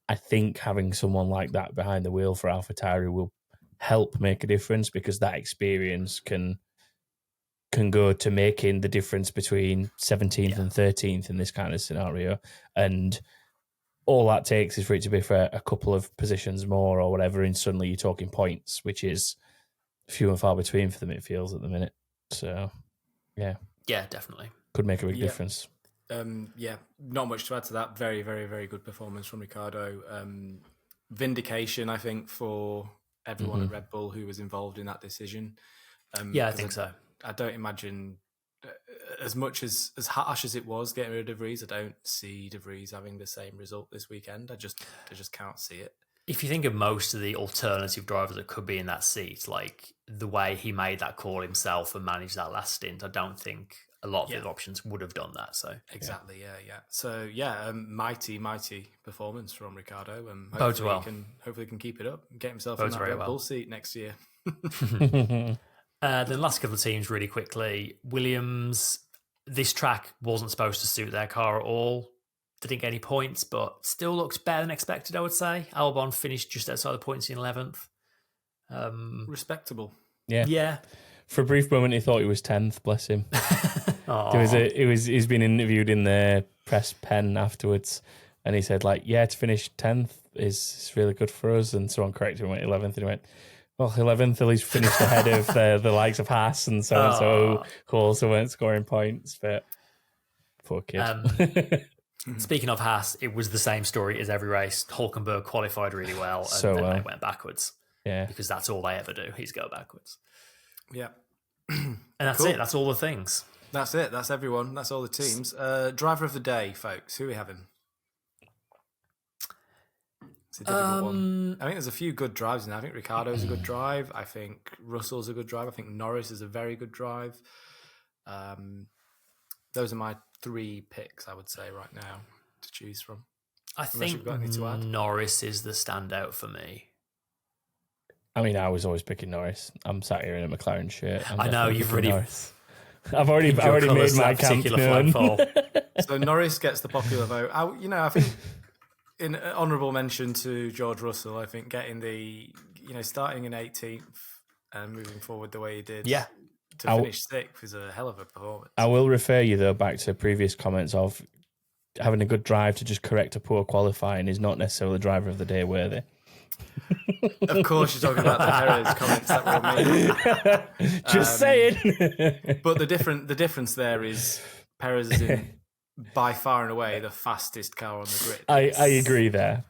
I think having someone like that behind the wheel for AlphaTauri will help make a difference, because that experience can go to making the difference between 17th and 13th in this kind of scenario. And all that takes is for it to be for a couple of positions more or whatever, and suddenly you're talking points, which is few and far between for them, it feels, at the minute. So, yeah, definitely could make a big difference. Not much to add to that. Very, very, very good performance from Ricciardo. Vindication, I think, for everyone at Red Bull who was involved in that decision. I think so. I don't imagine, as much as harsh as it was getting rid of De Vries, I don't see De Vries having the same result this weekend. I just can't see it. If you think of most of the alternative drivers that could be in that seat, like the way he made that call himself and managed that last stint, I don't think a lot of the other options would have done that. So exactly, yeah. So mighty performance from Ricciardo. Bodes well. Hopefully can keep it up and get himself in that Red Bull seat next year. The last couple of teams, really quickly. Williams, this track wasn't supposed to suit their car at all. They didn't get any points, but still looks better than expected, I would say. Albon finished just outside the points in 11th. Respectable. Yeah. For a brief moment, he thought he was 10th, bless him. He's been interviewed in the press pen afterwards, and he said, to finish 10th is really good for us. And someone corrected him at 11th, and he went, well, 11th, at least finished ahead of the likes of Haas and so who also weren't scoring points. But poor kid. Speaking of Haas, it was the same story as every race. Hulkenberg qualified really well, and then they went backwards. Yeah, because that's all they ever do. Is go backwards. Yeah, and that's it. That's all the things. That's it. That's everyone. That's all the teams. Driver of the day, folks. Who are we having? It's a difficult one. I think there's a few good drives now. I think Ricciardo's a good drive. I think Russell's a good drive. I think Norris is a very good drive. Those are my 3 picks, I would say, right now to choose from. I think Norris is the standout for me. I mean, I was always picking Norris. I'm sat here in a McLaren shirt. I know you've already. I've already made my camp known. So Norris gets the popular vote. I think in honourable mention to George Russell. I think getting starting in 18th and moving forward the way he did. Yeah. To finish 6th is a hell of a performance. I will refer you, though, back to previous comments of having a good drive to just correct a poor qualifying is not necessarily driver of the day worthy. Of course, you're talking about the Perez comments that were made. Just saying. But the difference there is Perez is in by far and away the fastest car on the grid. I agree there.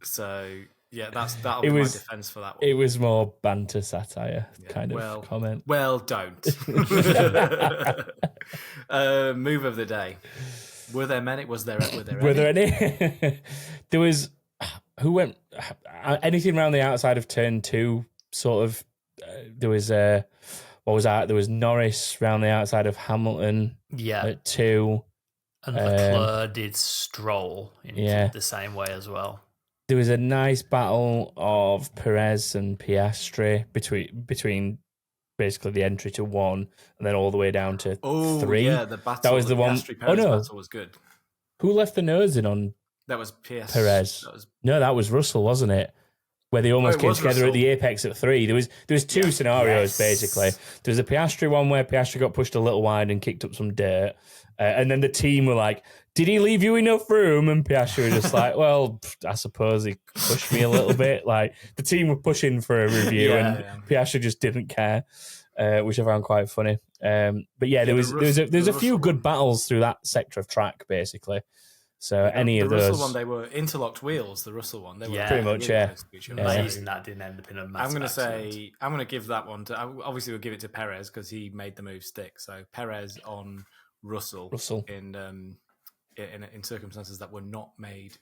So yeah, that'll be my defence for that one. It was more banter satire kind of comment. Well, don't. Move of the day. Were there many? Were there any? There was. who went anything around the outside of turn 2? Sort of. There was what was that? There was Norris round the outside of Hamilton. Yeah. At 2. And Leclerc did Stroll in the same way as well. There was a nice battle of Perez and Piastri between basically the entry to 1 and then all the way down to 3. Yeah, the battle. That was the one. Battle was good. Who left the nose in on? That was Perez. That was Russell, wasn't it? Where they almost came together at the apex at 3. There was 2 scenarios basically. There was a Piastri one where Piastri got pushed a little wide and kicked up some dirt, and then the team were like, "Did he leave you enough room?" And Piastri was just like, "Well, I suppose he pushed me a little bit." Like the team were pushing for a review, and Piastri just didn't care, which I found quite funny. But yeah, there was a few good battles through that sector of track basically. So any of those, the Russell one, they were interlocked wheels. The Russell one, they were pretty much, amazing that didn't end up in a massive I'm going to give that one to. Obviously, we'll give it to Perez because he made the move stick. So Perez on Russell. in circumstances that were not made.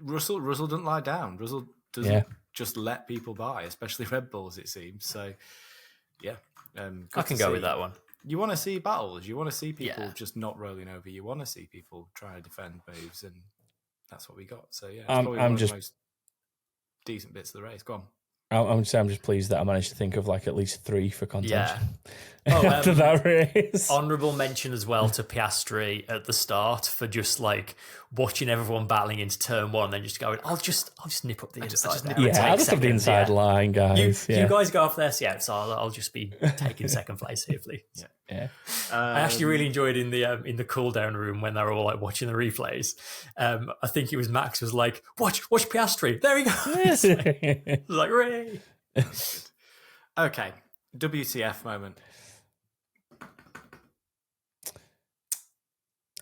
Russell doesn't lie down. Russell doesn't just let people by, especially Red Bulls. It seems so. Yeah, I can go with that one. You want to see battles. You want to see people just not rolling over. You want to see people trying to defend moves, and that's what we got. So yeah, it's probably one of the most decent bits of the race. Go on. I'm just pleased that I managed to think of like at least 3 for contention. Yeah. After that race. Honourable mention as well to Piastri at the start for just like watching everyone battling into turn 1, and then just going, I'll just nip up the inside. I'll just have the inside line, guys. You guys go off there, so I'll just be taking second place here, please. Yeah. I actually really enjoyed in the cool down room when they were all like watching the replays. I think it was Max was like, watch Piastri. There he goes. It was like, Ray. Okay, WTF moment.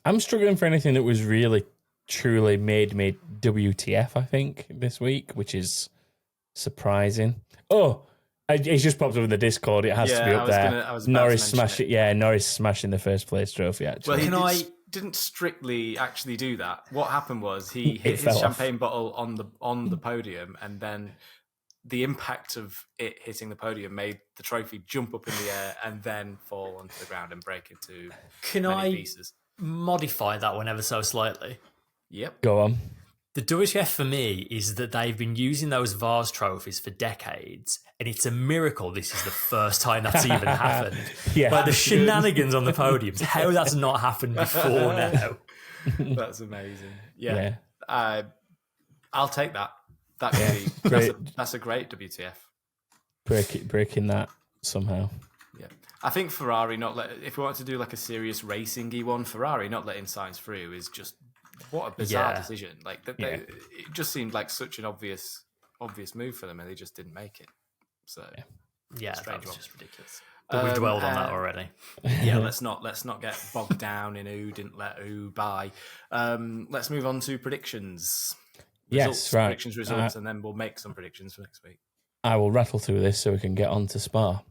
I'm struggling for anything that was really, truly made me WTF, I think, this week, which is surprising. Oh, it's just popped up in the Discord. It has to be up there. Norris smashing the first place trophy, actually. Well, he didn't strictly actually do that. What happened was he hit his champagne bottle on the podium, and then the impact of it hitting the podium made the trophy jump up in the air and then fall onto the ground and break into many pieces. Modify that one ever so slightly? Yep. Go on. The WTF for me is that they've been using those Vase trophies for decades, and it's a miracle this is the first time that's even happened. Like the shenanigans on the podiums, how that's not happened before now. That's amazing. Yeah. I'll take that. That could be that's a great WTF. Breaking that somehow. Yeah, I think Ferrari if we want to do like a serious racing-y one, Ferrari not letting Sainz through is just what a bizarre decision. Like it just seemed like such an obvious move for them, and they just didn't make it. So that was just ridiculous. But we've dwelled on that already. Yeah, let's not get bogged down in who didn't let who by. Let's move on to predictions. Results, and then we'll make some predictions for next week. I will rattle through this so we can get on to Spa.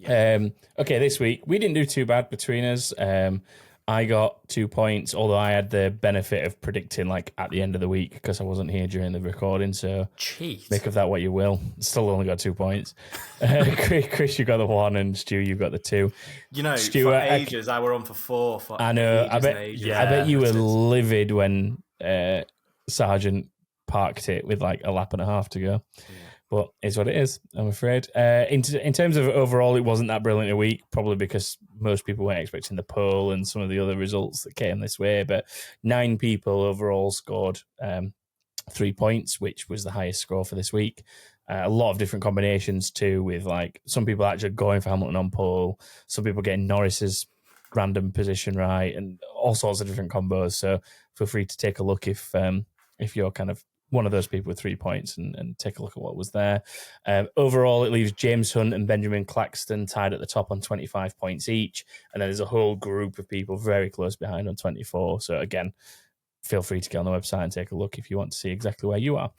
Okay, this week we didn't do too bad between us. I got 2 points, although I had the benefit of predicting like at the end of the week because I wasn't here during the recording. So make of that what you will. Still only got 2 points. Chris, you got the 1, and Stu, you got the 2. Stu, for ages I were on for 4. I know. I bet you were livid when Sargent parked it with like a lap and a half to go. But it's what it is, I'm afraid. In terms of overall, it wasn't that brilliant a week, probably because most people weren't expecting the pole and some of the other results that came this way. But 9 people overall scored 3 points, which was the highest score for this week. A lot of different combinations too, with like some people actually going for Hamilton on pole, some people getting Norris's random position right, and all sorts of different combos. So feel free to take a look if you're kind of one of those people with 3 points and take a look at what was there. Overall, it leaves James Hunt and Benjamin Claxton tied at the top on 25 points each. And then there's a whole group of people very close behind on 24. So again, feel free to get on the website and take a look if you want to see exactly where you are.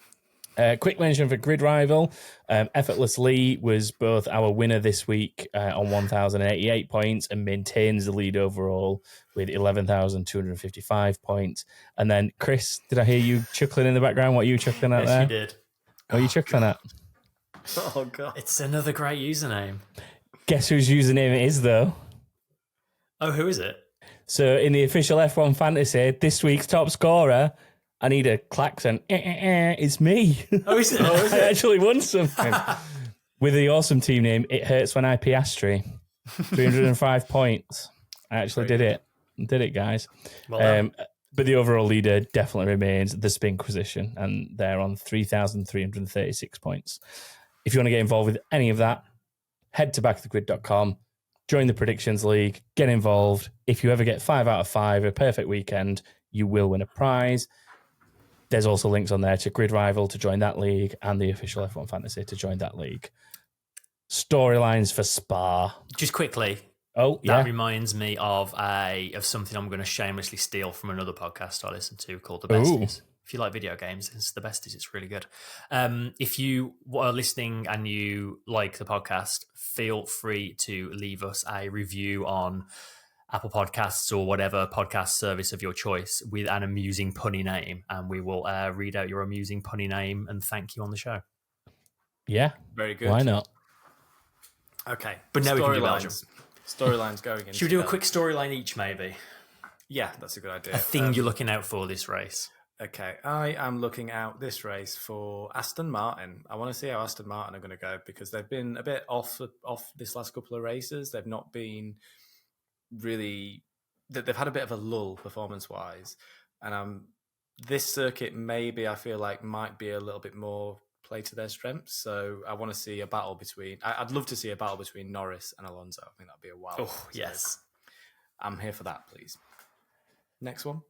Quick mention for Grid Rival. Effortless Lee was both our winner this week on 1,088 points and maintains the lead overall with 11,255 points. And then, Chris, did I hear you chuckling in the background? What are you chuckling at there? Yes, you did. What are you chuckling at? Oh, God. It's another great username. Guess whose username it is, though? Oh, who is it? So, in the official F1 Fantasy, this week's top scorer, I need a klaxon. It's me. Oh, is it? I actually won something. With the awesome team name, It Hurts When I Piastri. 305 points. I actually did it. Did it, guys. Well but the overall leader definitely remains the Spinquisition, and they're on 3,336 points. If you want to get involved with any of that, head to backofthegrid.com, join the Predictions League, get involved. If you ever get 5 out of 5, a perfect weekend, you will win a prize. There's also links on there to Grid Rival to join that league and the official F1 Fantasy to join that league. Storylines for Spa. Just quickly. Oh, yeah. That reminds me of something I'm going to shamelessly steal from another podcast I listen to called The Besties. If you like video games, it's The Besties. It's really good. If you are listening and you like the podcast, feel free to leave us a review on Apple Podcasts or whatever podcast service of your choice with an amusing punny name, and we will read out your amusing punny name and thank you on the show. Yeah. Very good. Why not? Okay. But now we can do Belgium. Storylines going in. Should we do a quick storyline each, maybe? Yeah, that's a good idea. A thing you're looking out for this race. Okay, I am looking out this race for Aston Martin. I want to see how Aston Martin are going to go because they've been a bit off this last couple of races. They've not been really, they've had a bit of a lull performance-wise. And this circuit maybe I feel like might be a little bit more play to their strengths. So I want to see a battle between, I'd love to see a battle between Norris and Alonso. I think that'd be a wild. Oh, yes. I'm here for that, please. Next one.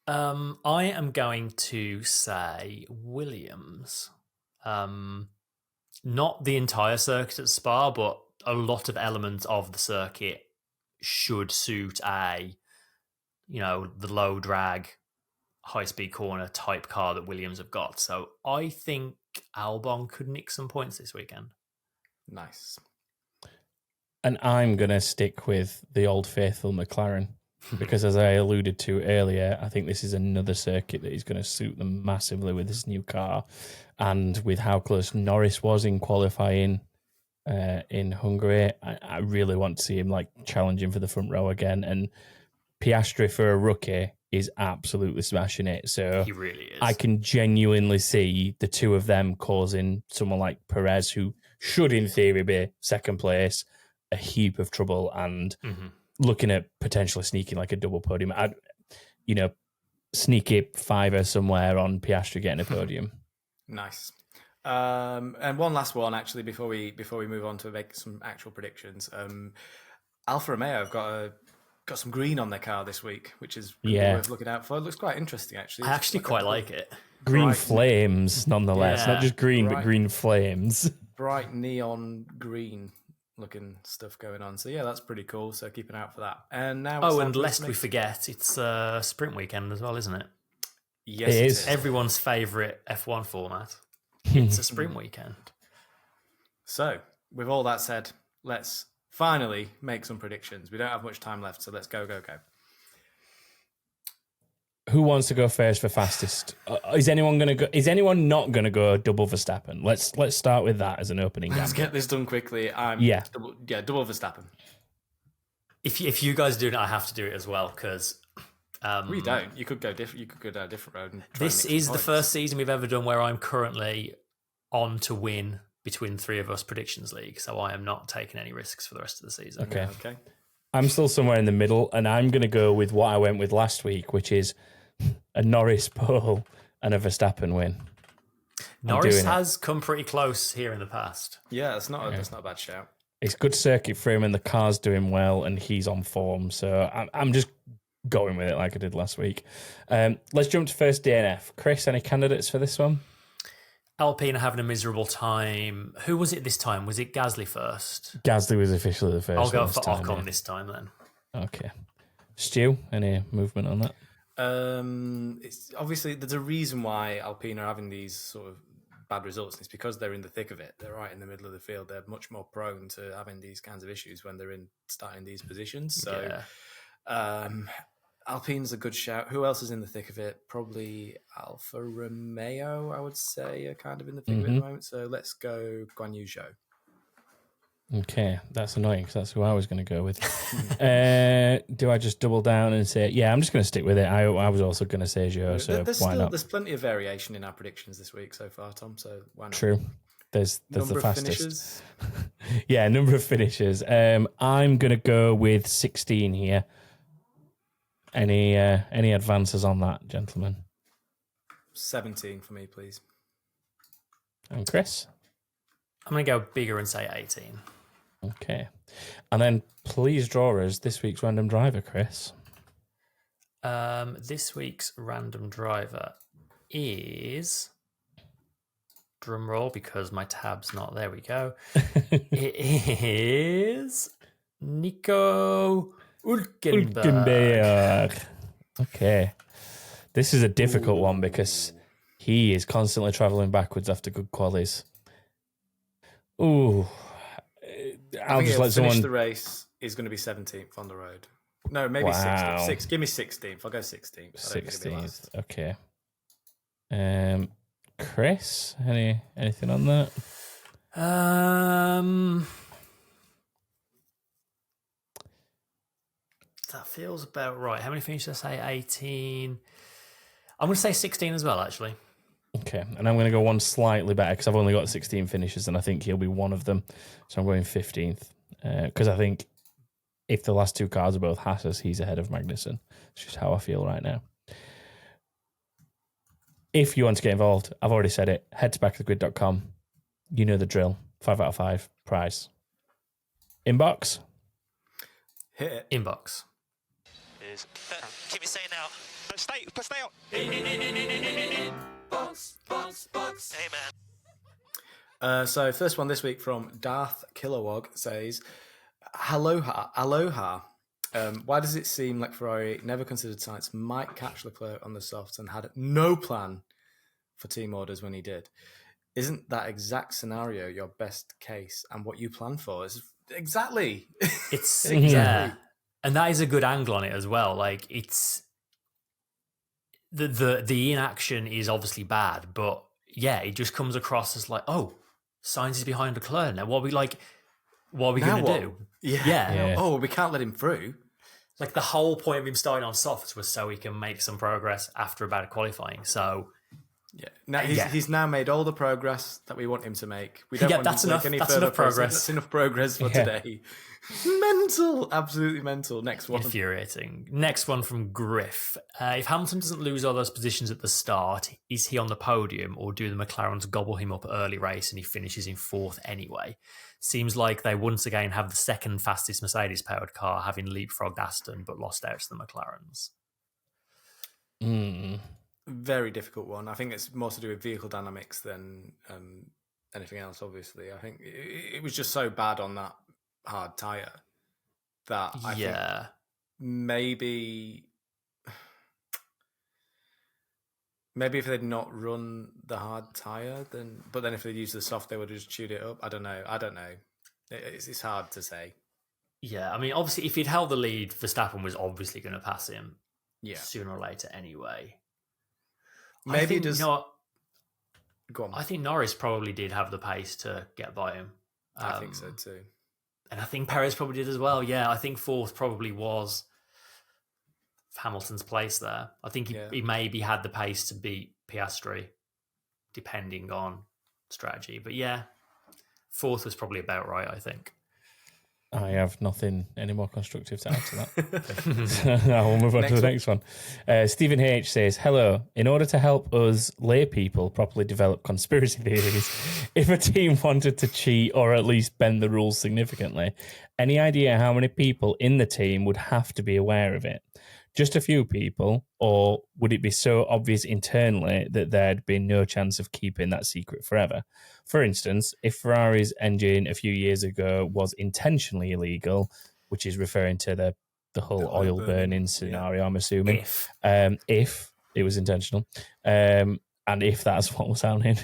I am going to say Williams. Not the entire circuit at Spa, but a lot of elements of the circuit should suit the low drag, high speed corner type car that Williams have got. So I think Albon could nick some points this weekend. Nice. And I'm going to stick with the old faithful McLaren. Because as I alluded to earlier, I think this is another circuit that is going to suit them massively with this new car. And with how close Norris was in qualifying in Hungary, I really want to see him challenging for the front row again. And Piastri for a rookie is absolutely smashing it. So he really is. I can genuinely see the two of them causing someone like Perez, who should in theory be second place, a heap of trouble and... Mm-hmm. Looking at potentially sneaking a double podium. Sneaky fiver somewhere on Piastri getting a podium. Nice. And one last one, actually, before we move on to make some actual predictions. Alfa Romeo have got some green on their car this week, which is worth looking out for. It looks quite interesting, actually. I actually quite like it. Green flames, nonetheless. Not just green, but green flames. Bright neon green looking stuff going on. So yeah, that's pretty cool. So keep an eye out for that. And now and lest we forget, it's a sprint weekend as well, isn't it? Yes, it is. Everyone's favourite F1 format. It's a sprint weekend. So with all that said, let's finally make some predictions. We don't have much time left, so let's go. Who wants to go first for fastest? Is anyone going to go? Is anyone not going to go double Verstappen? Let's start with that as an opening. Let's get this done quickly. Double Verstappen. If you guys do it, I have to do it as well because we don't. You could go different. You could go down a different road. This is the first season we've ever done where I'm currently on to win between the three of us predictions league. So I am not taking any risks for the rest of the season. Okay. I'm still somewhere in the middle, and I'm going to go with what I went with last week, which is a Norris pole and a Verstappen win. Norris has come pretty close here in the past. Yeah, that's not a bad shout. It's good circuit for him, and the car's doing well, and he's on form. So I'm just going with it like I did last week. Let's jump to first DNF. Chris, any candidates for this one? Alpine are having a miserable time. Who was it this time? Was it Gasly first? Gasly was officially the first. I'll go for Ocon this time then. Okay. Stu, any movement on that? It's obviously there's a reason why Alpine are having these sort of bad results. And it's because they're in the thick of it. They're right in the middle of the field. They're much more prone to having these kinds of issues when they're starting these positions. So Alpine's a good shout. Who else is in the thick of it? Probably Alfa Romeo, I would say, are kind of in the thick of it at the moment. So let's go Guan Yu Zhou. Okay, that's annoying because that's who I was going to go with. Do I just double down and say, yeah, I'm just going to stick with it. I was also going to say Zhou, so why not? There's plenty of variation in our predictions this week so far, Tom, so why not? True. There's number the fastest. Of finishes? Yeah, number of finishes. I'm going to go with 16 here. Any advances on that, gentlemen? 17 for me, please. And Chris? I'm going to go bigger and say 18. Okay. And then please draw us this week's random driver, Chris. This week's random driver is... Drum roll, because my tab's not... There we go. It is... Nico Hülkenberg. Okay. This is a difficult one because he is constantly travelling backwards after good qualies. Ooh. I'll just let someone... finish the race is going to be 17th on the road. No, maybe 16th. Give me 16th. I'll go 16th. 16th. Okay. Chris, anything on that? That feels about right. How many finishes did I say? 18. I'm going to say 16 as well, actually. Okay, and I'm going to go one slightly better because I've only got 16 finishes, and I think he'll be one of them. So I'm going 15th because I think if the last two cars are both Hatters, he's ahead of Magnussen. It's just how I feel right now. If you want to get involved, I've already said it. Head to backofthegrid.com. You know the drill. 5 out of 5 prize. Inbox. Hit it. Inbox. Keep it saying now. Stay out. Box. Hey, man. So first one this week from Darth Kilowog says, Aloha. Why does it seem like Ferrari never considered Sainz might catch Leclerc on the softs and had no plan for team orders when he did? Isn't that exact scenario your best case and what you plan for? Exactly. It's exactly. Yeah. And that is a good angle on it as well. Like it's the inaction is obviously bad, but yeah, it just comes across as like, oh, Sainz is behind Leclerc now. What are we going to do? Yeah. Oh, we can't let him through. Like the whole point of him starting on softs was so he can make some progress after a bad qualifying. So yeah, now he's now made all the progress that we want him to make. We don't want that's him to enough. make any That's further enough progress. That's enough progress for today. Mental, absolutely mental. Next one, infuriating. Next one from Griff. If Hamilton doesn't lose all those positions at the start, is he on the podium, or do the McLarens gobble him up early race and he finishes in 4th anyway? Seems like they once again have the second fastest Mercedes-powered car, having leapfrogged Aston but lost out to the McLarens. Very difficult one. I think it's more to do with vehicle dynamics than anything else, obviously. I think it was just so bad on that hard tyre that I think maybe if they'd not run the hard tyre, then if they'd used the soft, they would have just chewed it up. I don't know. It's hard to say. Yeah, I mean, obviously, if he'd held the lead, Verstappen was obviously going to pass him sooner or later anyway. Maybe just... Go on. I think Norris probably did have the pace to get by him. I think so too. And I think Perez probably did as well. Yeah, I think 4th probably was Hamilton's place there. I think he maybe had the pace to beat Piastri, depending on strategy. But yeah, 4th was probably about right, I think. I have nothing any more constructive to add to that. I'll move on to the next one. Stephen H. says, hello. In order to help us lay people properly develop conspiracy theories, if a team wanted to cheat or at least bend the rules significantly, any idea how many people in the team would have to be aware of it? Just a few people, or would it be so obvious internally that there'd be no chance of keeping that secret forever? For instance, if Ferrari's engine a few years ago was intentionally illegal, which is referring to the whole oil burning scenario, I'm assuming, if it was intentional, and if that's what was happening,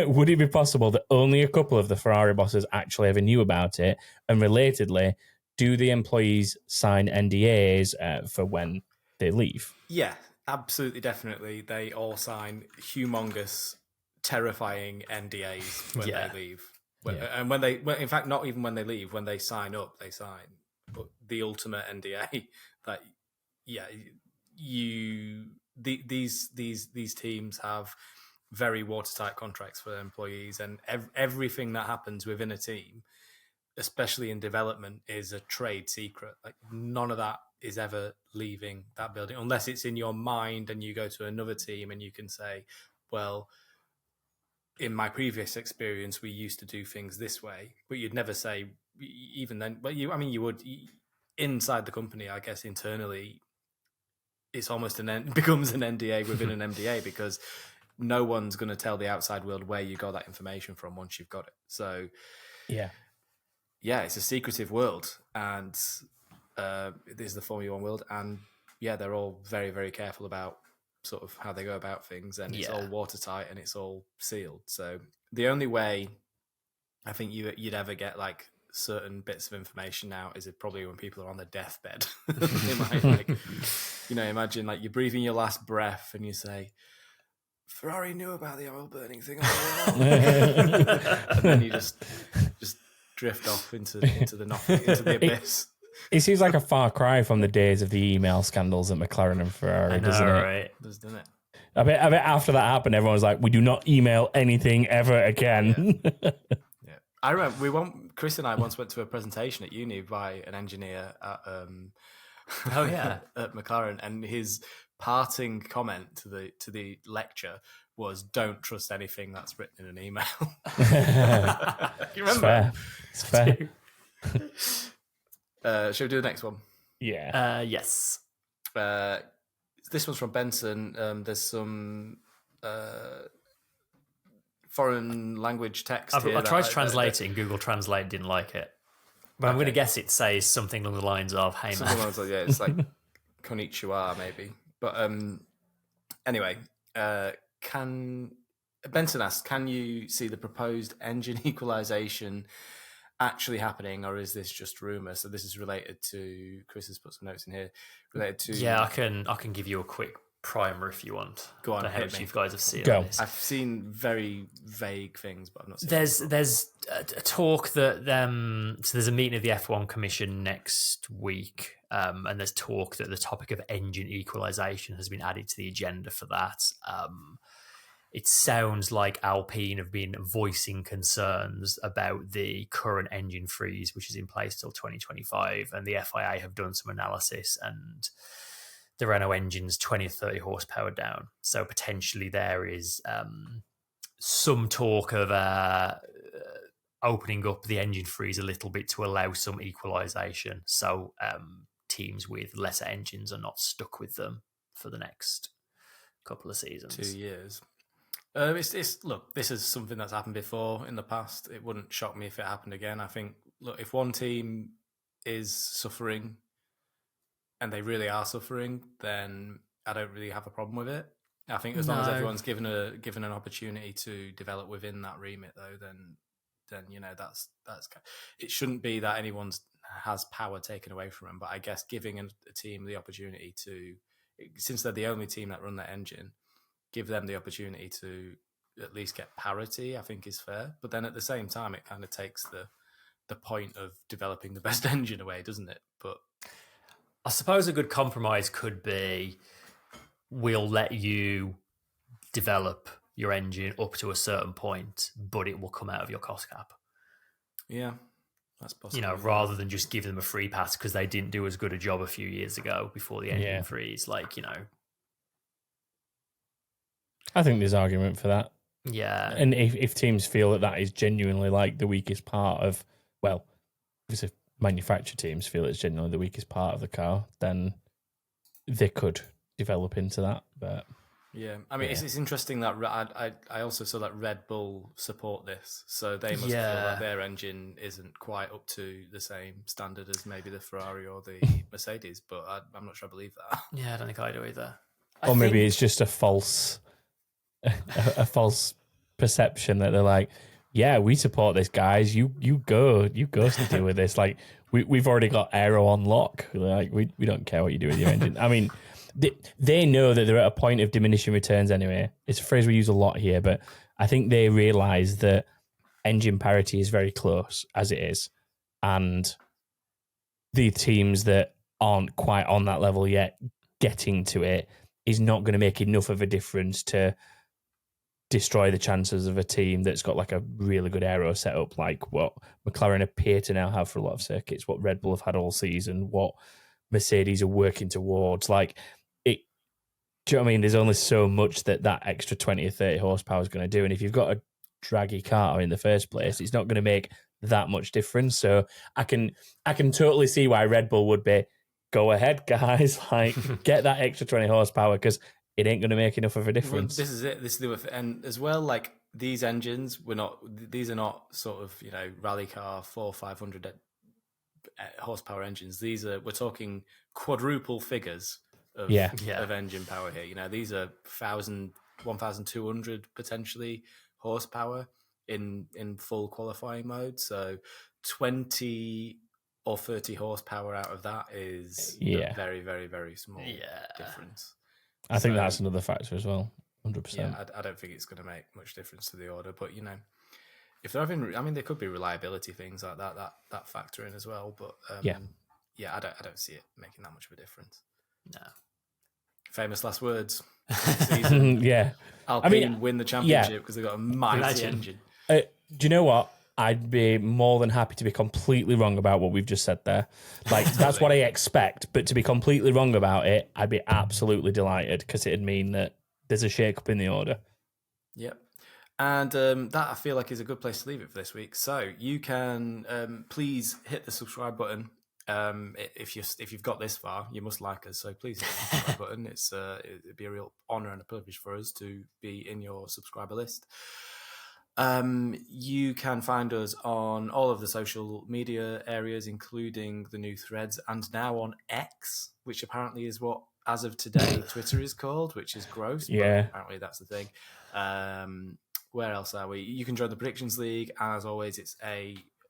would it be possible that only a couple of the Ferrari bosses actually ever knew about it? And relatedly, do the employees sign NDAs for when they leave? Yeah, absolutely, definitely. They all sign humongous, terrifying NDAs when they leave. And in fact, not even when they leave, when they sign up, they sign the ultimate NDA that, these teams have very watertight contracts for their employees, and everything that happens within a team, especially in development, is a trade secret. Like, none of that is ever leaving that building unless it's in your mind and you go to another team and you can say, well, in my previous experience, we used to do things this way. But you'd never say, even then, but you would inside the company, I guess, internally, it's almost becomes an NDA within an NDA, because no one's going to tell the outside world where you got that information from once you've got it. So yeah, it's a secretive world, and this is the Formula One world, and they're all very, very careful about sort of how they go about things, and it's all watertight and it's all sealed. So the only way I think you'd ever get like certain bits of information now is it probably when people are on their deathbed. They might imagine like you're breathing your last breath and you say, Ferrari knew about the oil burning thing all along. And then you just drift off into the nothing, into the abyss. It seems like a far cry from the days of the email scandals at McLaren and Ferrari, doesn't it? Right? Doesn't it? I bet after that happened, everyone was like, "We do not email anything ever again." Yeah. I remember Chris and I once went to a presentation at uni by an engineer at at McLaren, and his parting comment to the lecture was, "Don't trust anything that's written in an email." You remember? It's fair. Shall we do the next one? Yeah. Yes. This one's from Benson. There's some foreign language text here. I tried to translate it in Google Translate, didn't like it. But I'm going to guess it says something along the lines of, "Hey, man." It's like konnichiwa, maybe. But anyway, Benson asks, can you see the proposed engine equalisation actually happening, or is this just rumour? So this is related to, Chris has put some notes in here related to. Yeah, I can give you a quick primer if you want. Go on, how much you guys have seen. Go. This. I've seen very vague things, but I'm not. There's a talk that so there's a meeting of the F1 Commission next week, and there's talk that the topic of engine equalisation has been added to the agenda for that. It sounds like Alpine have been voicing concerns about the current engine freeze, which is in place till 2025, and the FIA have done some analysis, and the Renault engine's 20 or 30 horsepower down. So potentially there is some talk of opening up the engine freeze a little bit to allow some equalisation. So teams with lesser engines are not stuck with them for the next couple of seasons. 2 years. Look, this is something that's happened before in the past. It wouldn't shock me if it happened again. I think, look, if one team is suffering, and they really are suffering, then I don't really have a problem with it. I think as long as everyone's given an opportunity to develop within that remit, though, then that's it shouldn't be that anyone has power taken away from them. But I guess giving a team the opportunity to, since they're the only team that run that engine, give them the opportunity to at least get parity, I think is fair. But then at the same time, it kind of takes the point of developing the best engine away, doesn't it? But I suppose a good compromise could be, we'll let you develop your engine up to a certain point, but it will come out of your cost cap. Yeah, that's possible. Rather than just give them a free pass because they didn't do as good a job a few years ago before the engine freeze. I think there's argument for that. Yeah. And if teams feel that is genuinely like the weakest part of, well, if manufacturer teams feel it's genuinely the weakest part of the car, then they could develop into that. But yeah, I mean, it's interesting that I also saw that Red Bull support this, so they must feel that their engine isn't quite up to the same standard as maybe the Ferrari or the Mercedes, but I'm not sure I believe that. Yeah, I don't think I do either. Or maybe it's just a false a false perception that they're like, yeah, we support this, guys. You go to deal with this. Like we've already got aero on lock. Like we don't care what you do with your engine. I mean, they know that they're at a point of diminishing returns anyway. It's a phrase we use a lot here, but I think they realise that engine parity is very close as it is, and the teams that aren't quite on that level yet, getting to it is not going to make enough of a difference to destroy the chances of a team that's got like a really good aero setup, like what McLaren appear to now have for a lot of circuits, what Red Bull have had all season, what Mercedes are working towards. Like it, do you know what I mean? There's only so much that extra 20 or 30 horsepower is going to do, and if you've got a draggy car in the first place, it's not going to make that much difference. So I can totally see why Red Bull would be, go ahead, guys, like get that extra 20 horsepower because it ain't going to make enough of a difference. Well, this is it. This is the and as well, like these engines, these are not sort of rally car 400-500 horsepower engines. We're talking quadruple figures of engine power here. These are 1,200 potentially horsepower in full qualifying mode. So 20 or 30 horsepower out of that is a very, very, very small difference. I think that's another factor as well, 100%. Yeah, I don't think it's going to make much difference to the order, but if they're having, there could be reliability things like that factor in as well. But I don't see it making that much of a difference. No. Famous last words. Season. Alpine win the championship because they've got a mighty engine. Do you know what? I'd be more than happy to be completely wrong about what we've just said there. Like, that's what I expect, but to be completely wrong about it, I'd be absolutely delighted because it'd mean that there's a shake-up in the order. Yep. And that, I feel like, is a good place to leave it for this week. So you can please hit the subscribe button. If you've got this far, you must like us. So please hit the subscribe button. It'd be a real honour and a privilege for us to be in your subscriber list. You can find us on all of the social media areas, including the new Threads, and now on X, which apparently is what, as of today, Twitter is called, which is gross. Yeah. But apparently that's the thing. Where else are we? You can join the Predictions League. And as always, it's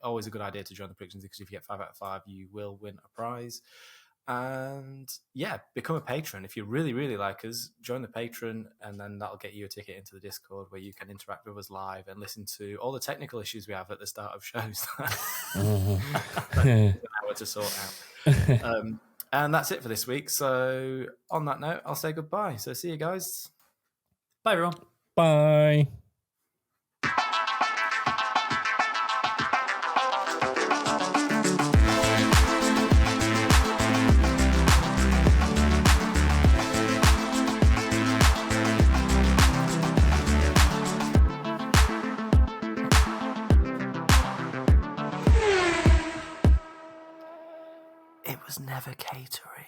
always a good idea to join the Predictions League because if you get 5 out of 5, you will win a prize. And become a patron. If you really, really like us, join the patron, and then that'll get you a ticket into the Discord where you can interact with us live and listen to all the technical issues we have at the start of shows. An hour to sort out. And that's it for this week. So on that note, I'll say goodbye. So see you guys. Bye, everyone. Bye. It was never catering.